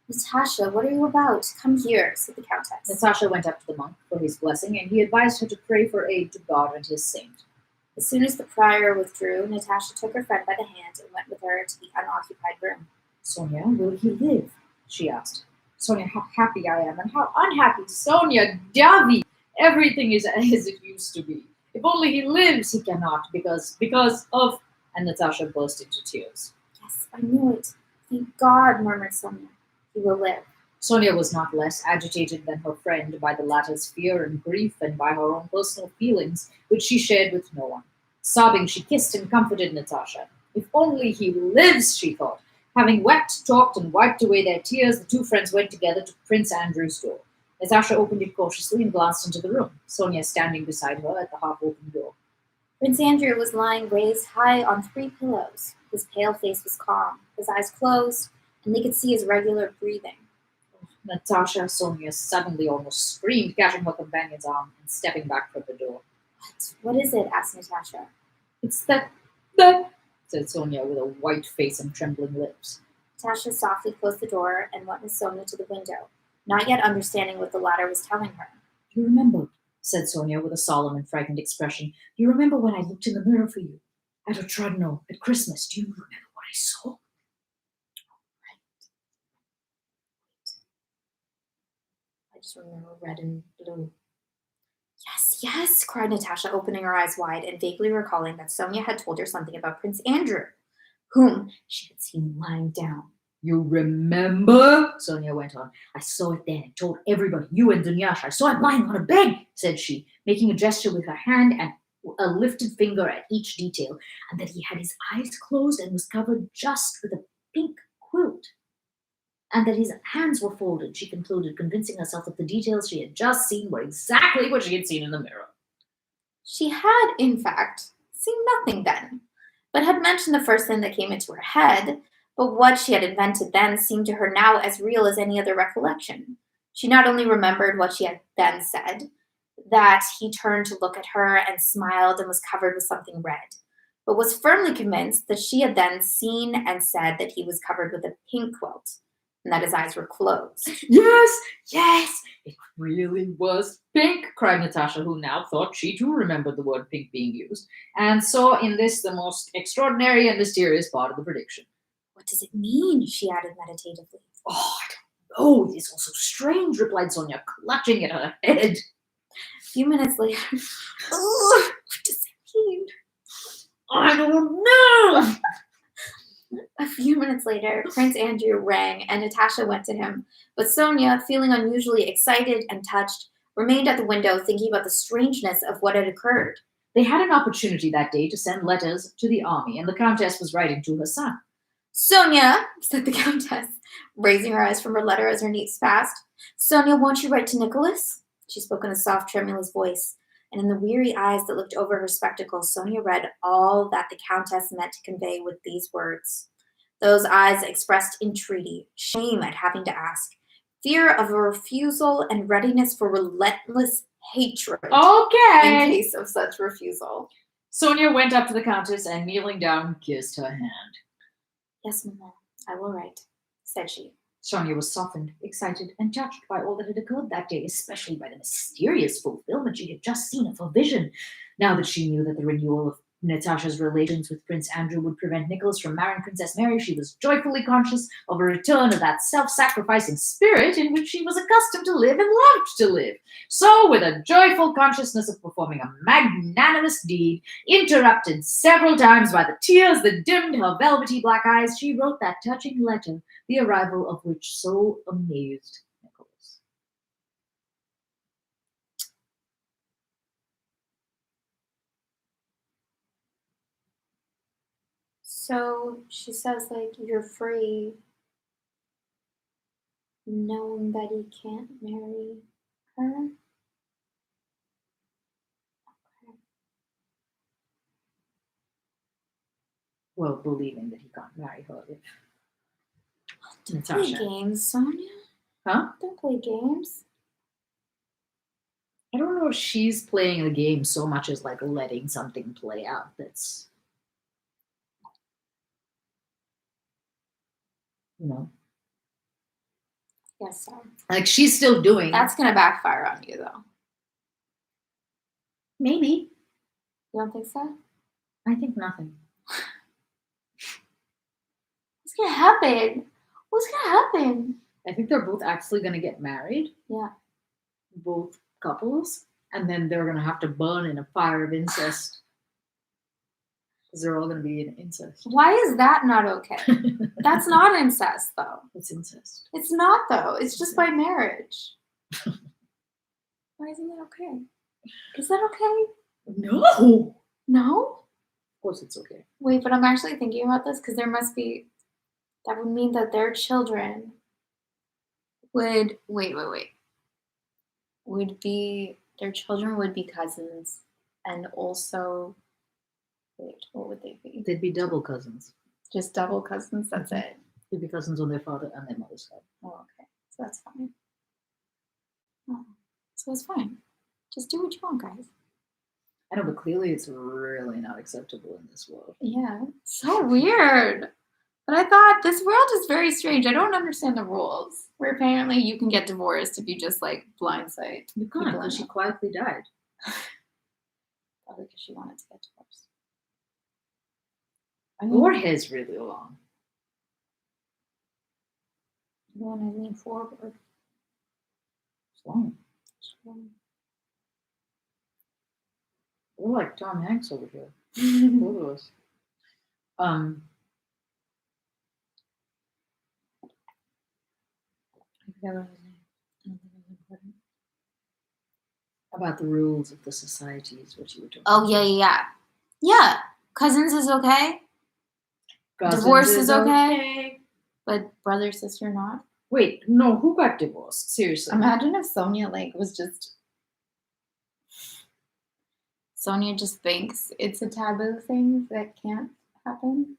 Natasha, what are you about? Come here, said the Countess.
Natasha went up to the monk for his blessing, and he advised her to pray for aid to God and his saint.
As soon as the prior withdrew, Natasha took her friend by the hand and went with her to the unoccupied room.
Sonia, will he live? She asked. Sonia, how happy I am, and how unhappy. Sonia, Davi, everything is as it used to be. If only he lives, he cannot, because of... And Natasha burst into tears.
Yes, I knew it. Thank God, murmured Sonia. He will live.
Sonia was not less agitated than her friend by the latter's fear and grief and by her own personal feelings, which she shared with no one. Sobbing, she kissed and comforted Natasha. If only he lives, she thought. Having wept, talked, and wiped away their tears, the two friends went together to Prince Andrew's door. Natasha opened it cautiously and glanced into the room, Sonia standing beside her at the half-open door.
Prince Andrew was lying raised high on 3 pillows. His pale face was calm, his eyes closed, and they could see his regular breathing.
Natasha, Sonia suddenly almost screamed, catching her companion's arm and stepping back from the door.
What is it? Asked Natasha.
It's that, said Sonia with a white face and trembling lips.
Natasha softly closed the door and went with Sonia to the window, not yet understanding what the latter was telling her.
Do you remember, said Sonia with a solemn and frightened expression, do you remember when I looked in the mirror for you? At Otradno, at Christmas, do you remember what I saw?
I just remember red and blue. Yes, yes, cried Natasha, opening her eyes wide and vaguely recalling that Sonia had told her something about Prince Andrew, whom she had seen lying down.
You remember? Sonia went on. I saw it then and told everybody, you and Dunyasha. I saw it lying on a bed, said she, making a gesture with her hand and a lifted finger at each detail, and that he had his eyes closed and was covered just with a pink quilt, and that his hands were folded, she concluded, convincing herself that the details she had just seen were exactly what she had seen in the mirror.
She had, in fact, seen nothing then, but had mentioned the first thing that came into her head, but what she had invented then seemed to her now as real as any other recollection. She not only remembered what she had then said, that he turned to look at her and smiled and was covered with something red, but was firmly convinced that she had then seen and said that he was covered with a pink quilt and that his eyes were closed.
Yes, yes, it really was pink, cried Natasha, who now thought she too remembered the word pink being used, and saw in this the most extraordinary and mysterious part of the prediction.
What does it mean? She added meditatively.
Oh, I don't know. It is also strange, replied Sonia, clutching at her head.
A few minutes later, what does it mean?
I don't know.
A few minutes later, Prince Andrew rang and Natasha went to him. But Sonia, feeling unusually excited and touched, remained at the window thinking about the strangeness of what had occurred.
They had an opportunity that day to send letters to the army, and the Countess was writing to her son.
Sonia, said the Countess, raising her eyes from her letter as her niece passed. Sonia, won't you write to Nicholas? She spoke in a soft, tremulous voice, and in the weary eyes that looked over her spectacles, Sonia read all that the Countess meant to convey with these words. Those eyes expressed entreaty, shame at having to ask, fear of a refusal, and readiness for relentless hatred
Okay.
in case of such refusal.
Sonia went up to the Countess and, kneeling down, kissed her hand.
Yes, Mamma, I will write, said she.
Sonia was softened, excited, and touched by all that had occurred that day, especially by the mysterious fulfillment she had just seen of her vision. Now that she knew that the renewal of Natasha's relations with Prince Andrew would prevent Nicholas from marrying Princess Mary, she was joyfully conscious of a return of that self-sacrificing spirit in which she was accustomed to live and loved to live. So, with a joyful consciousness of performing a magnanimous deed, interrupted several times by the tears that dimmed her velvety black eyes, she wrote that touching letter, the arrival of which so amazed Nicholas.
So she says, like, you're free, knowing that he can't marry her. Okay.
Well, believing that he can't marry her if
Don't play
Natasha.
games, Sonia.
Huh?
Don't play games.
I don't know if she's playing the game so much as like letting something play out that's, you know,
Yes, so.
like she's still doing.
That's going to backfire on you, though.
Maybe.
You don't think so?
I think nothing.
What's going to happen? What's going to happen?
I think they're both actually going to get married.
Yeah.
Both couples. And then they're going to have to burn in a fire of incest. Because they're all going to be in incest.
Why is that not okay? That's not incest, though.
It's incest.
It's not, though. It's just by marriage. Why isn't that okay? Is that okay?
No!
No?
Of course it's okay.
Wait, but I'm actually thinking about this because there must be. That would mean that their children would. Wait. Would be. Their children would be cousins. And also. Wait, what would they be?
They'd be double cousins.
Just double cousins? That's it.
They'd be cousins on their father and their mother's side.
Oh, okay. So that's fine. Oh, so it's fine. Just do what you want, guys.
I know, but clearly it's really not acceptable in this world.
Yeah. So weird. But I thought this world is very strange. I don't understand the rules. Where apparently you can get divorced if you just like blindside.
You can't, because she quietly died.
Probably because she wanted to get divorced.
Your hair's really long.
When I lean forward.
It's long. We're like Tom Hanks over here. Both of us. I forgot what his name. I don't think it was important. About the rules of the society is what you were talking
Oh, yeah. Yeah. Cousins is okay.
Cousins
Divorce is okay. But brother, sister, not.
Wait, no, who got divorced? Seriously.
Imagine if Sonia was just. Sonia just thinks it's a taboo thing that can't happen.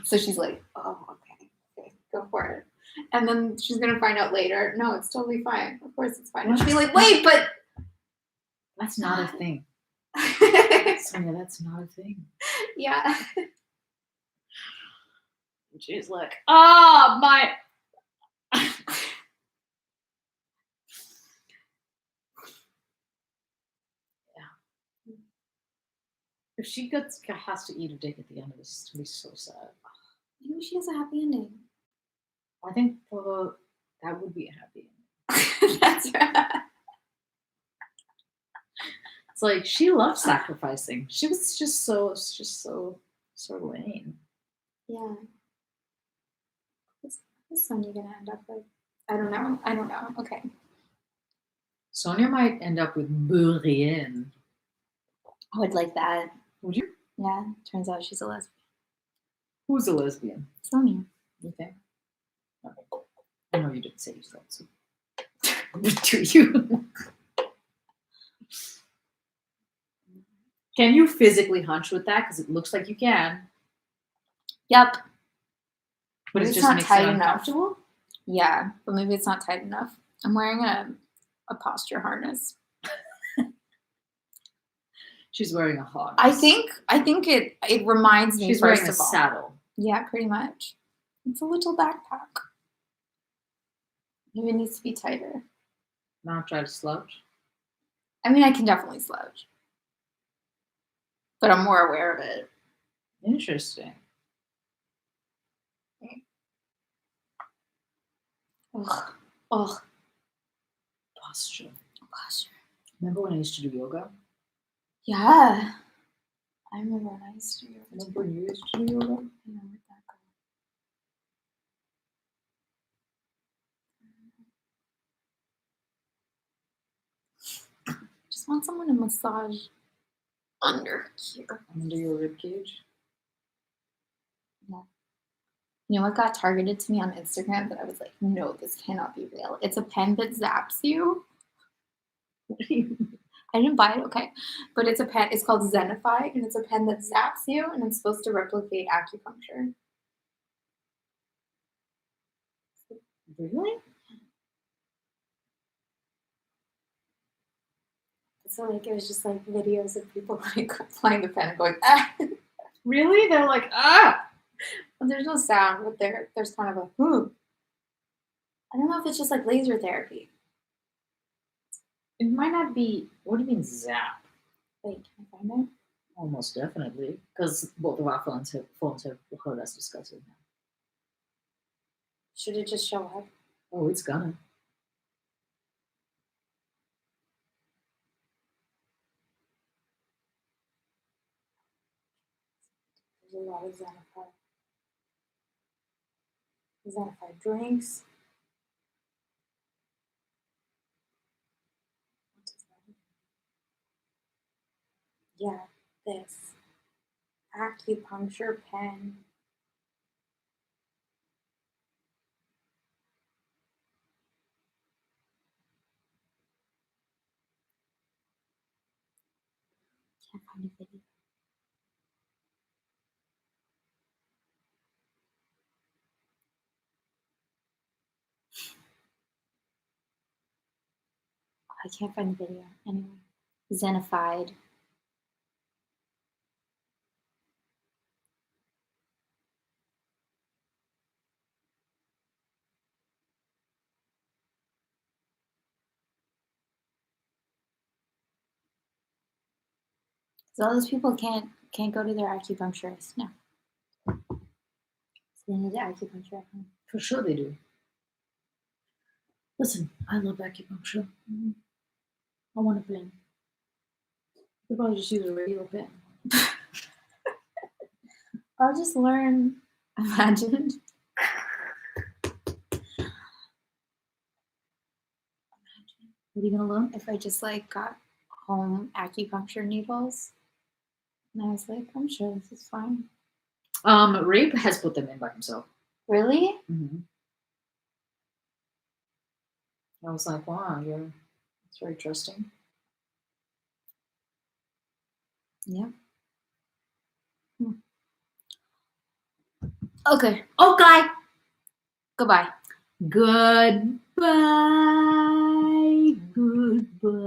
So she's like, oh, okay, go for it. And then she's going to find out later, no, it's totally fine. Of course it's fine. And she'll be like, wait, but.
That's not a thing. Sonia, that's not a thing.
Yeah.
And she's like, my. If she has to eat a dick at the end of this, it's going to be so sad.
Maybe she has a happy ending.
I think that would be a happy ending.
That's right.
It's like she loved sacrificing. She was just so lame.
Yeah. Who's Sonia gonna end up with? I don't know. Okay.
Sonia might end up with Brienne.
I would like that.
Would you?
Yeah. Turns out she's a lesbian.
Who's a lesbian?
Sonia.
Okay. I know you didn't say you thought so. Do you? Can you physically hunch with that? Because it looks like you can.
Yep.
But
Maybe
it
it's
just
not
makes
tight
it
enough.
uncomfortable?
Yeah, but maybe it's not tight enough. I'm wearing a posture harness.
She's wearing a harness.
I think it reminds me.
She's
first
wearing a
of all.
saddle.
Yeah, pretty much. It's a little backpack. Maybe it needs to be tighter.
Not try to slouch.
I mean, I can definitely slouch, but I'm more aware of it.
Interesting.
Ugh.
Posture.
Posture.
Remember when I used to do yoga?
Yeah. I remember when I used to do yoga.
Remember when you used to do yoga?
I know, where'd that go? Just want someone to massage under here.
Under your rib cage?
Yeah. You know what got targeted to me on Instagram that I was like, no, this cannot be real. It's a pen that zaps you. I didn't buy it, okay. But it's a pen, it's called Zenify, and it's a pen that zaps you, and it's supposed to replicate acupuncture.
Really?
So like it was just like videos of people like applying the pen and going, ah.
Really? They're like, ah!
Well, there's no sound, but there's kind of a whoo. I don't know if it's just like laser therapy.
It might not be. What do you mean zap?
Wait, can I find it?
Almost definitely, because both of our phones have heard us discuss it now.
Should it just show up?
Oh, it's gonna.
There's a lot of Zenify drinks. Yeah, this acupuncture pen. Can't find a video. I can't find the video. Anyway, Zenified. So all those people can't go to their acupuncturist now. So they need acupuncture at home.
For sure they do. Listen, I love acupuncture. Mm-hmm. I want a pen. You probably just use a regular pen.
I'll just learn. Imagine.
What are you gonna learn?
if I just like got home acupuncture needles. And I was like, I'm sure this is fine.
Ray has put them in by himself.
Really?
I was like, wow, it's very trusting.
Yeah. Okay.
Okay.
Goodbye.
Goodbye. Goodbye.